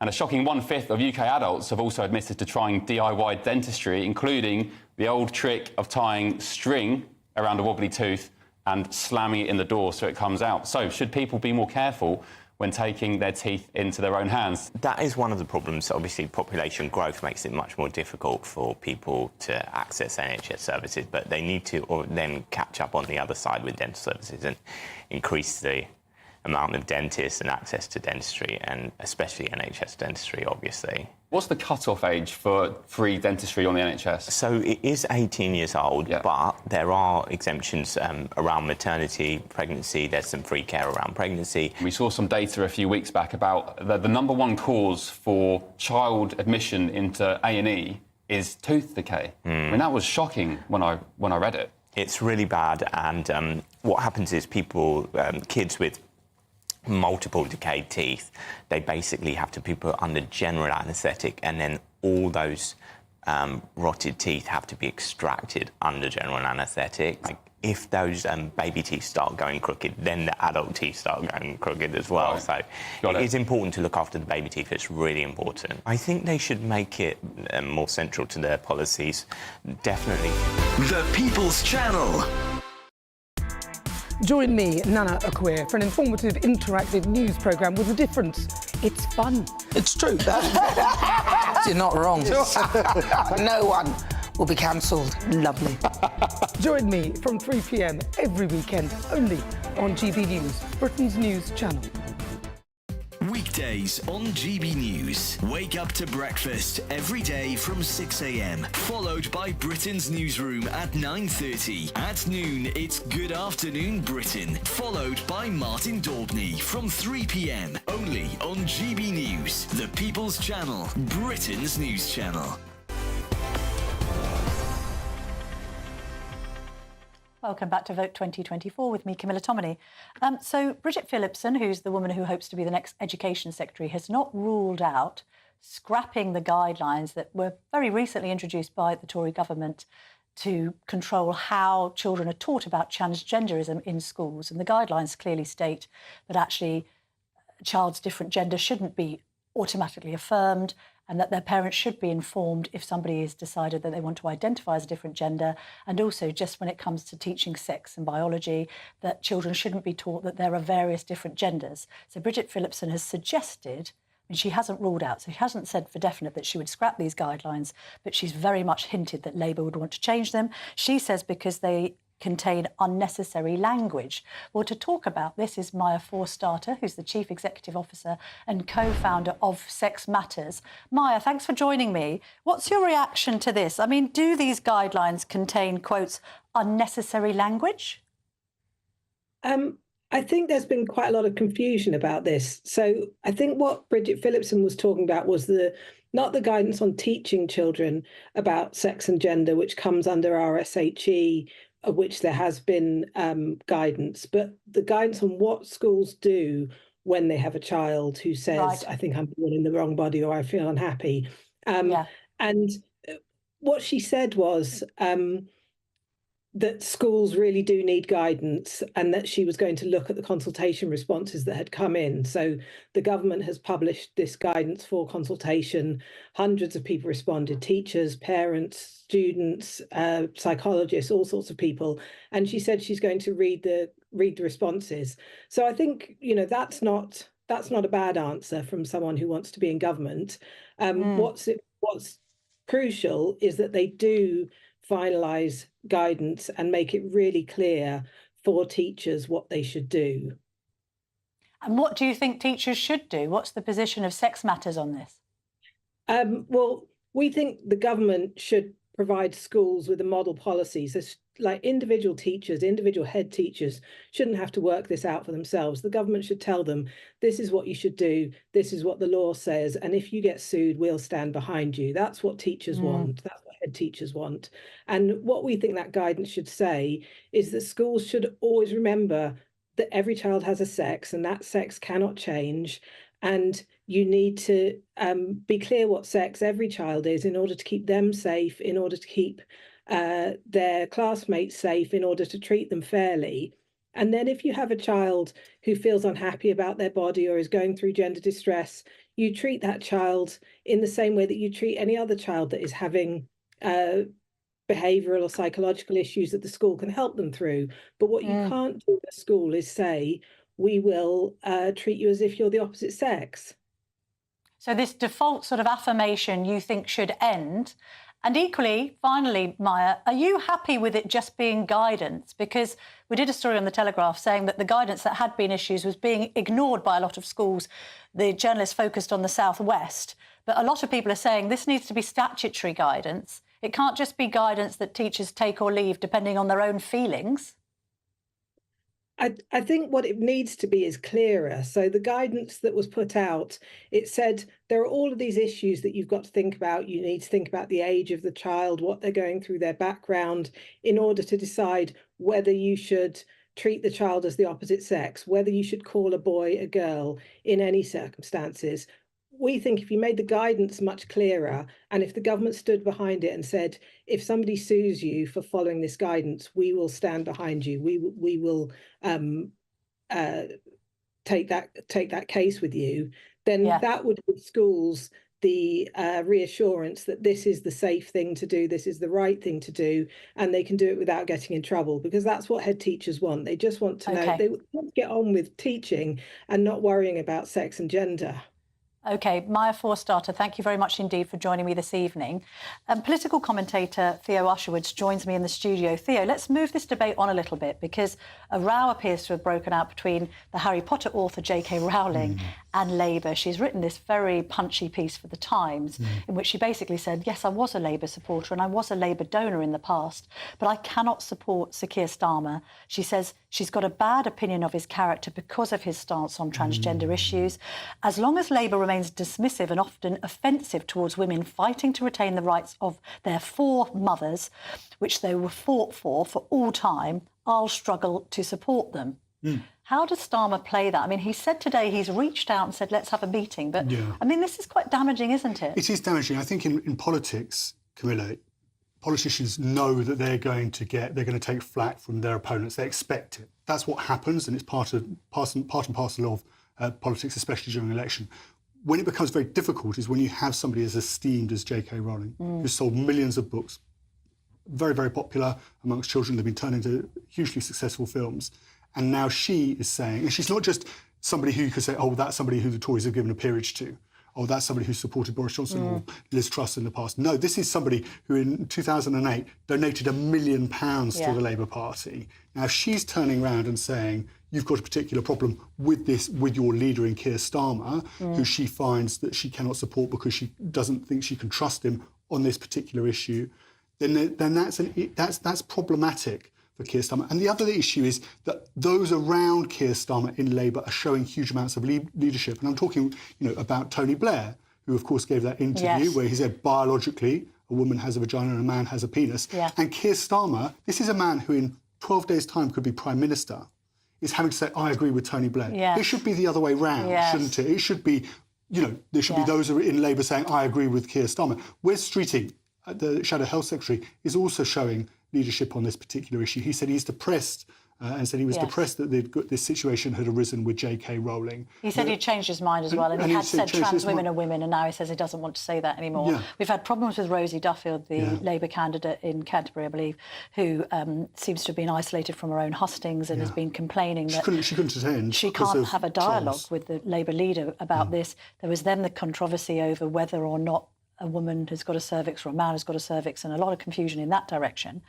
And a shocking 1/5 of UK adults have also admitted to trying DIY dentistry, including the old trick of tying string around a wobbly tooth and slamming it in the door so it comes out. So should people be more careful when taking their teeth into their own hands? That is one of the problems. Obviously, population growth makes it much more difficult for people to access NHS services, but they need to then catch up on the other side with dental services and increase the amount of dentists and access to dentistry, and especially NHS dentistry, obviously. What's the cut-off age for free dentistry on the NHS? So it is 18 years old, but there are exemptions around maternity, pregnancy. There's some free care around pregnancy. We saw some data a few weeks back about the number one cause for child admission into A&E is tooth decay. I mean, that was shocking when I read it. It's really bad, and what happens is people, kids with multiple decayed teeth, they basically have to be put under general anaesthetic, and then all those rotted teeth have to be extracted under general anaesthetic. Like, if those baby teeth start going crooked, then the adult teeth start going crooked as well. So it is important to look after the baby teeth. It's really important. I think they should make it more central to their policies, definitely. The People's Channel. Join me, Nana Akwe, for an informative, interactive news programme with a difference. It's fun. It's true. You're not wrong. No one will be cancelled. Lovely. Join me from 3 p.m. every weekend, only on GB News, Britain's news channel. Weekdays on GB News. Wake up to breakfast every day from 6 a.m, followed by Britain's newsroom at 9:30. At noon, it's Good Afternoon Britain, followed by Martin Daubney from 3 p.m, only on GB News, the People's Channel, Britain's news channel. Welcome back to Vote 2024 with me, Camilla Tominey. So Bridget Phillipson, who's the woman who hopes to be the next Education Secretary, has not ruled out scrapping the guidelines that were very recently introduced by the Tory government to control how children are taught about transgenderism in schools. And the guidelines clearly state that actually a child's different gender shouldn't be automatically affirmed, and that their parents should be informed if somebody has decided that they want to identify as a different gender. And also, just when it comes to teaching sex and biology, that children shouldn't be taught that there are various different genders. So Bridget Phillipson has suggested, and she hasn't ruled out, so she hasn't said for definite that she would scrap these guidelines, but she's very much hinted that Labour would want to change them. She says because they contain unnecessary language. Well, to talk about this is Maya Forstarter, who's the Chief Executive Officer and co-founder of Sex Matters. Maya, thanks for joining me. What's your reaction to this? I mean, do these guidelines contain, quotes, unnecessary language? I think there's been quite a lot of confusion about this. So I think what Bridget Phillipson was talking about was not the guidance on teaching children about sex and gender, which comes under RSHE, of which there has been guidance, but the guidance on what schools do when they have a child who says, right, I think I'm born in the wrong body, or I feel unhappy. And what she said was that schools really do need guidance, and that she was going to look at the consultation responses that had come in. So the government has published this guidance for consultation. Hundreds of people responded, teachers, parents, students, psychologists, all sorts of people. And she said she's going to read the responses. So I think, you know, that's not a bad answer from someone who wants to be in government. What's crucial is that they do finalise guidance and make it really clear for teachers what they should do. And what do you think teachers should do? What's the position of Sex Matters on this? Well, we think the government should provide schools with a model policy. So, like, individual teachers, individual head teachers shouldn't have to work this out for themselves. The government should tell them, this is what you should do, this is what the law says, and if you get sued, we'll stand behind you. That's what teachers want. That's what head teachers want. And what we think that guidance should say is that schools should always remember that every child has a sex and that sex cannot change. And you need to be clear what sex every child is in order to keep them safe, in order to keep their classmates safe, in order to treat them fairly. And then if you have a child who feels unhappy about their body or is going through gender distress, you treat that child in the same way that you treat any other child that is having behavioural or psychological issues that the school can help them through. But what you can't do at school is say, we will treat you as if you're the opposite sex. So this default sort of affirmation you think should end. And equally, finally, Maya, are you happy with it just being guidance? Because we did a story on The Telegraph saying that the guidance that had been issued was being ignored by a lot of schools. The journalists focused on the southwest. But a lot of people are saying this needs to be statutory guidance. It can't just be guidance that teachers take or leave depending on their own feelings. I think what it needs to be is clearer. So the guidance that was put out, it said there are all of these issues that you've got to think about. You need to think about the age of the child, what they're going through, their background, in order to decide whether you should treat the child as the opposite sex, whether you should call a boy a girl in any circumstances. We think if you made the guidance much clearer, and if the government stood behind it and said, if somebody sues you for following this guidance, we will stand behind you. We will take that case with you. Then that would give schools the reassurance that this is the safe thing to do, this is the right thing to do, and they can do it without getting in trouble, because that's what head teachers want. They just want to know, they want to get on with teaching and not worrying about sex and gender. OK, Maya Forstater, thank you very much indeed for joining me this evening. Political commentator Theo Usherwoods joins me in the studio. Theo, let's move this debate on a little bit, because a row appears to have broken out between the Harry Potter author J.K. Rowling and Labour. She's written this very punchy piece for The Times in which she basically said, yes, I was a Labour supporter and I was a Labour donor in the past, but I cannot support Sir Keir Starmer. She says she's got a bad opinion of his character because of his stance on transgender issues. As long as Labour remains dismissive and often offensive towards women fighting to retain the rights of their foremothers, which they were fought for all time, I'll struggle to support them. How does Starmer play that? I mean, he said today he's reached out and said, let's have a meeting. But, I mean, this is quite damaging, isn't it? It is damaging. I think in politics, Camilla, politicians know that they're going to take flack from their opponents. They expect it. That's what happens, and it's part and parcel of politics, especially during an election. When it becomes very difficult is when you have somebody as esteemed as J.K. Rowling, who's sold millions of books, very, very popular amongst children. They've been turned into hugely successful films. And now she is saying, and she's not just somebody who you could say, oh, that's somebody who the Tories have given a peerage to. Oh, that's somebody who supported Boris Johnson or Liz Truss in the past. No, this is somebody who in 2008 donated £1 million to the Labour Party. Now she's turning around and saying, you've got a particular problem with your leader in Keir Starmer, who she finds that she cannot support because she doesn't think she can trust him on this particular issue. Then that's problematic for Keir Starmer. And the other issue is that those around Keir Starmer in Labour are showing huge amounts of leadership. And I'm talking, about Tony Blair, who of course gave that interview where he said biologically a woman has a vagina and a man has a penis. And Keir Starmer, this is a man who in 12 days' time could be Prime Minister, is having to say, I agree with Tony Blair. It should be the other way round, shouldn't it? It should be, there should be those in Labour saying, I agree with Keir Starmer. Wes Streeting, the Shadow Health Secretary, is also showing leadership on this particular issue. He said he's depressed and said he was depressed that this situation had arisen with J.K. Rowling. He said he'd changed his mind as well, and he had said trans women are women, and now he says he doesn't want to say that anymore. We've had problems with Rosie Duffield, the Labour candidate in Canterbury, I believe, who seems to have been isolated from her own hustings and has been complaining that she couldn't attend. She can't have a dialogue with the Labour leader about this. There was then the controversy over whether or not a woman has got a cervix or a man has got a cervix, and a lot of confusion in that direction.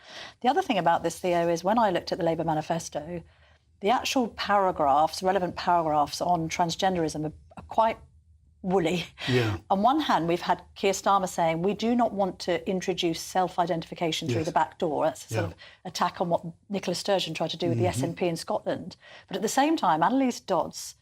The other thing about this, Theo, is when I looked at the Labour manifesto, the actual paragraphs, relevant paragraphs on transgenderism are quite woolly. Yeah. On one hand, we've had Keir Starmer saying we do not want to introduce self-identification through the back door. That's a sort of attack on what Nicola Sturgeon tried to do with the SNP in Scotland. But at the same time, Annalise Dodds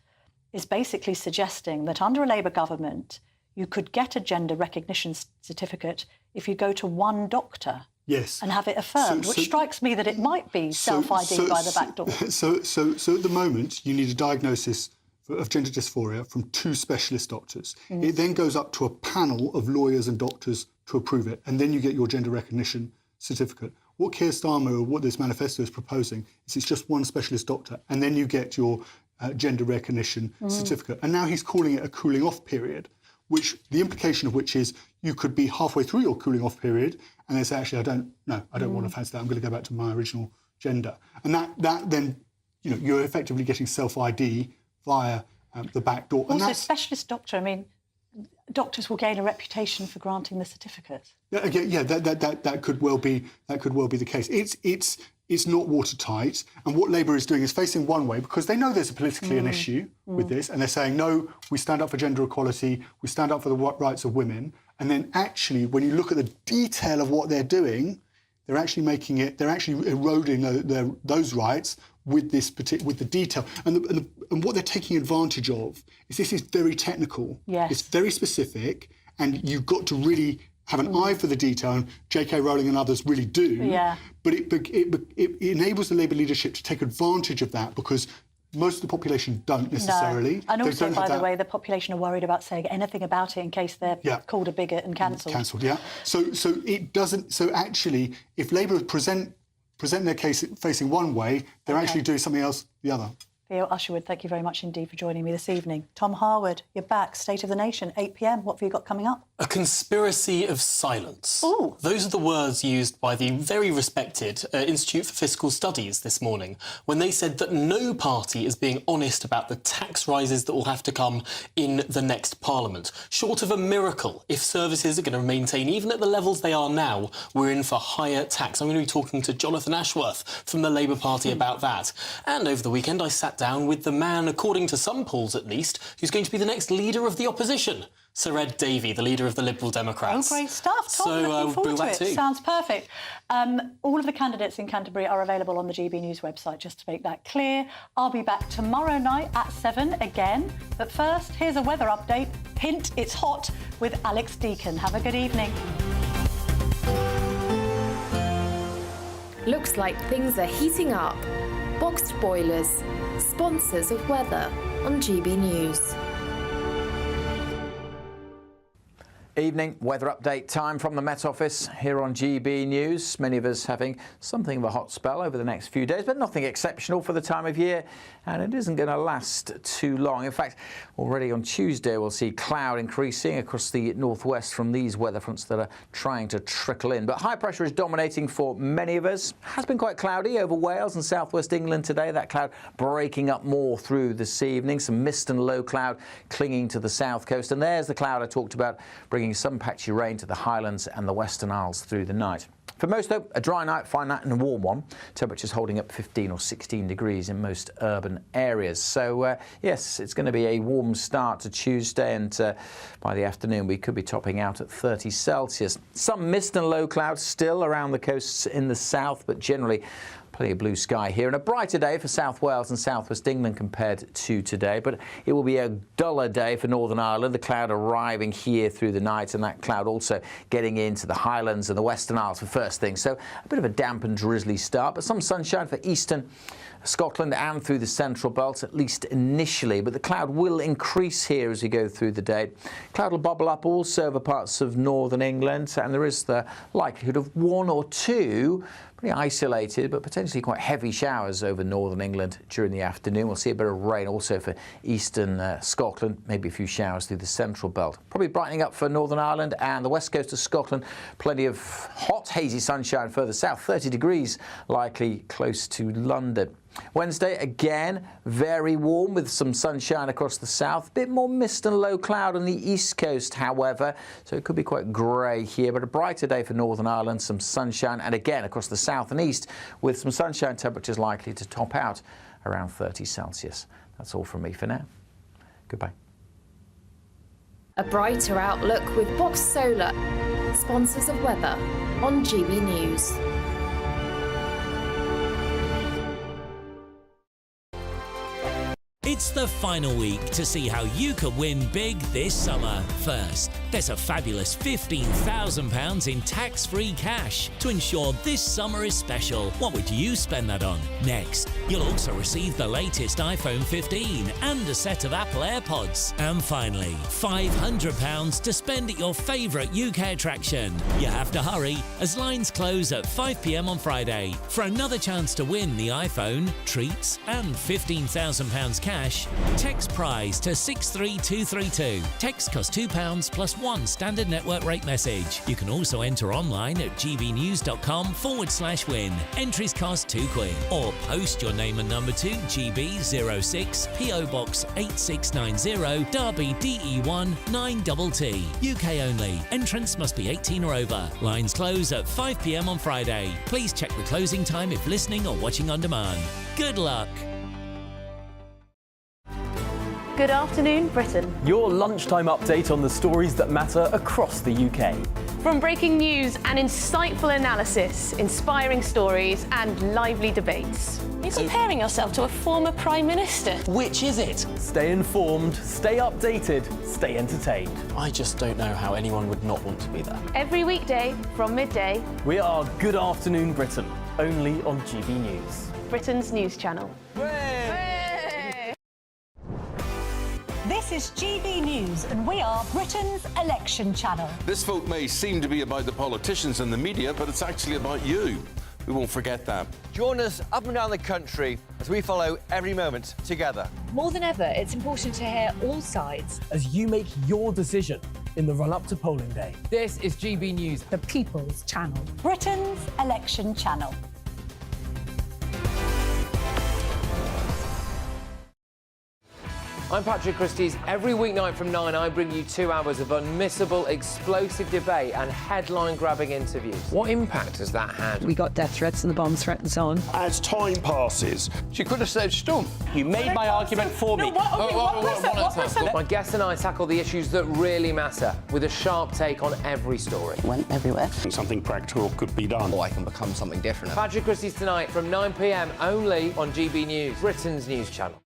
is basically suggesting that under a Labour government, you could get a gender recognition certificate if you go to one doctor. Yes. And have it affirmed, which strikes me that it might be self-ID by the back door. So at the moment, you need a diagnosis of gender dysphoria from 2 specialist doctors. It then goes up to a panel of lawyers and doctors to approve it, and then you get your gender recognition certificate. What Keir Starmer, or what this manifesto is proposing, is it's just one specialist doctor, and then you get your gender recognition certificate. And now he's calling it a cooling off period, which the implication of which is you could be halfway through your cooling off period and then say, actually, I don't want to fancy that. I'm going to go back to my original gender. And that then, you're effectively getting self-ID via the back door. Also, and specialist doctor, I mean, doctors will gain a reputation for granting the certificate. That could well be the case. It's not watertight, and what Labour is doing is facing one way because they know there's politically an issue with this, and they're saying, no, we stand up for gender equality, we stand up for the rights of women, and then actually, when you look at the detail of what they're doing, they're actually eroding those rights with the detail, and what they're taking advantage of is this is very technical, it's very specific, and you've got to really have an eye for the detail, and J.K. Rowling and others really do. But it enables the Labour leadership to take advantage of that because most of the population don't necessarily. No. And also, by the way, the population are worried about saying anything about it in case they're called a bigot and cancelled. Cancelled, yeah. So it doesn't. So actually, if Labour present their case facing one way, they're actually doing something else the other. Theo Usherwood, thank you very much indeed for joining me this evening. Tom Harwood, you're back. State of the Nation, 8 p.m. What have you got coming up? A conspiracy of silence. Ooh. Those are the words used by the very respected Institute for Fiscal Studies this morning when they said that no party is being honest about the tax rises that will have to come in the next Parliament. Short of a miracle, if services are going to maintain even at the levels they are now, we're in for higher tax. I'm going to be talking to Jonathan Ashworth from the Labour Party about that. And over the weekend, I sat down with the man, according to some polls at least, who's going to be the next leader of the opposition, Sir Ed Davey, the leader of the Liberal Democrats. Oh, great stuff, Tom. Looking forward to it. Too. Sounds perfect. All of the candidates in Canterbury are available on the GB News website, just to make that clear. I'll be back tomorrow night at 7 again. But first, here's a weather update. Hint, it's hot with Alex Deacon. Have a good evening. Looks like things are heating up. Boxed boilers, sponsors of weather on GB News. Evening, weather update time from the Met Office here on GB News. Many of us having something of a hot spell over the next few days, but nothing exceptional for the time of year, and it isn't going to last too long. In fact, already on Tuesday we'll see cloud increasing across the northwest from these weather fronts that are trying to trickle in. But high pressure is dominating for many of us. It has been quite cloudy over Wales and southwest England today. That cloud breaking up more through this evening. Some mist and low cloud clinging to the south coast. And there's the cloud I talked about, bringing some patchy rain to the Highlands and the Western Isles through the night. For most, though, a dry night, fine night and a warm one. Temperatures holding up 15 or 16 degrees in most urban areas. So, yes, it's going to be a warm start to Tuesday, and by the afternoon we could be topping out at 30 Celsius. Some mist and low clouds still around the coasts in the south, but generally plenty of blue sky here, and a brighter day for South Wales and Southwest England compared to today, but it will be a duller day for Northern Ireland. The cloud arriving here through the night, and that cloud also getting into the Highlands and the Western Isles for first thing. So a bit of a damp and drizzly start, but some sunshine for eastern Scotland and through the central belt, at least initially, but the cloud will increase here as we go through the day. Cloud will bubble up also over parts of northern England, and there is the likelihood of one or two pretty isolated but potentially quite heavy showers over northern England during the afternoon. We'll see a bit of rain also for eastern Scotland, maybe a few showers through the central belt. Probably brightening up for Northern Ireland and the west coast of Scotland. Plenty of hot, hazy sunshine further south, 30 degrees likely close to London. Wednesday, again, very warm with some sunshine across the south. A bit more mist and low cloud on the east coast, however, so it could be quite grey here, but a brighter day for Northern Ireland, some sunshine, and again across the south and east with some sunshine, temperatures likely to top out around 30 Celsius. That's all from me for now. Goodbye. A brighter outlook with Box Solar, sponsors of weather on GB News. It's the final week to see how you could win big this summer. First, there's a fabulous £15,000 in tax-free cash to ensure this summer is special. What would you spend that on? Next, you'll also receive the latest iPhone 15 and a set of Apple AirPods. And finally, £500 to spend at your favourite UK attraction. You have to hurry as lines close at 5 p.m. on Friday. For another chance to win the iPhone, treats and £15,000 cash, text prize to 63232. Text costs £2 plus one standard network rate message. You can also enter online at gbnews.com/win. Entries cost £2 or post your name and number to GB06 PO Box 8690 Derby DE1 9TT. UK only. Entrance must be 18 or over. Lines close at 5 p.m. on Friday. Please check the closing time if listening or watching on demand. Good luck. Good afternoon, Britain. Your lunchtime update on the stories that matter across the UK. From breaking news and insightful analysis, inspiring stories and lively debates. You're comparing yourself to a former Prime Minister. Which is it? Stay informed, stay updated, stay entertained. I just don't know how anyone would not want to be there. Every weekday from midday. We are Good Afternoon Britain, only on GB News. Britain's news channel. This is GB News, and we are Britain's election channel. This vote may seem to be about the politicians and the media, but it's actually about you. We won't forget that. Join us up and down the country as we follow every moment together. More than ever, it's important to hear all sides as you make your decision in the run-up to polling day. This is GB News, the People's Channel. Britain's election channel. I'm Patrick Christie's. Every weeknight from 9, I bring you 2 hours of unmissable, explosive debate and headline-grabbing interviews. What impact has that had? We got death threats and the bomb threat and so on. As time passes, she could have said Storm. You made my argument for me. My guest and I tackle the issues that really matter with a sharp take on every story. It went everywhere. something practical could be done. Or I can become something different. Patrick Christie's tonight from 9 p.m. only on GB News, Britain's news channel.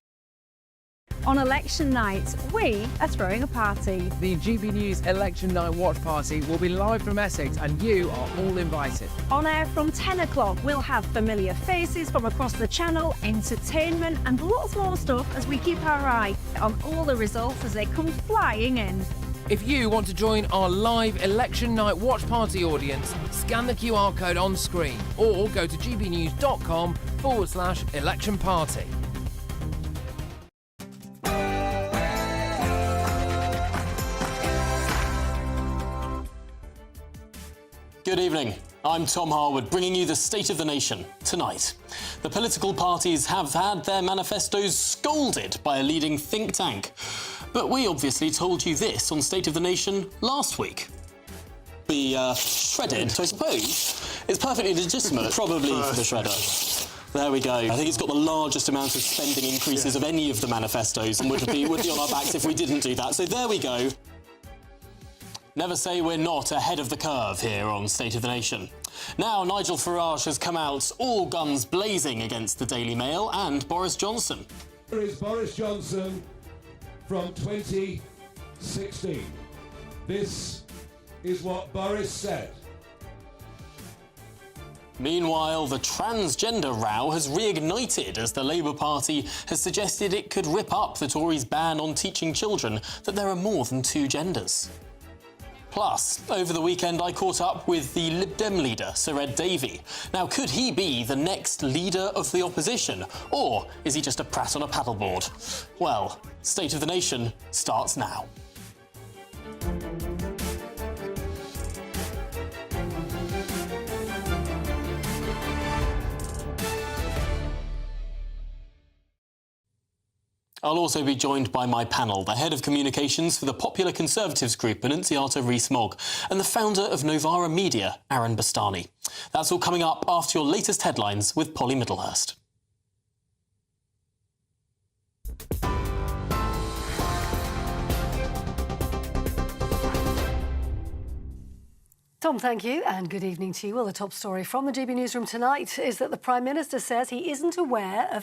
On election night, we are throwing a party. The GB News Election Night Watch Party will be live from Essex and you are all invited. On air from 10 o'clock, we'll have familiar faces from across the channel, entertainment and lots more stuff as we keep our eye on all the results as they come flying in. If you want to join our live Election Night Watch Party audience, scan the QR code on screen or go to gbnews.com/election party. Good evening. I'm Tom Harwood, bringing you the State of the Nation tonight. The political parties have had their manifestos scolded by a leading think tank. But we obviously told you this on State of the Nation last week. Be shredded, I suppose. It's perfectly legitimate, probably for the shredder. There we go. I think it's got the largest amount of spending increases of any of the manifestos and would be on our backs if we didn't do that. So there we go. Never say we're not ahead of the curve here on State of the Nation. Now, Nigel Farage has come out all guns blazing against the Daily Mail and Boris Johnson. Here is Boris Johnson from 2016. This is what Boris said. Meanwhile, the transgender row has reignited as the Labour Party has suggested it could rip up the Tories' ban on teaching children that there are more than 2 genders. Plus, over the weekend I caught up with the Lib Dem leader, Sir Ed Davey. Now, could he be the next leader of the opposition? Or is he just a prat on a paddleboard? Well, State of the Nation starts now. I'll also be joined by my panel, the head of communications for the Popular Conservatives group, Annunziata Rees-Mogg, and the founder of Novara Media, Aaron Bastani. That's all coming up after your latest headlines with Polly Middlehurst. Tom, thank you, and good evening to you. Well, the top story from the GB Newsroom tonight is that the Prime Minister says he isn't aware of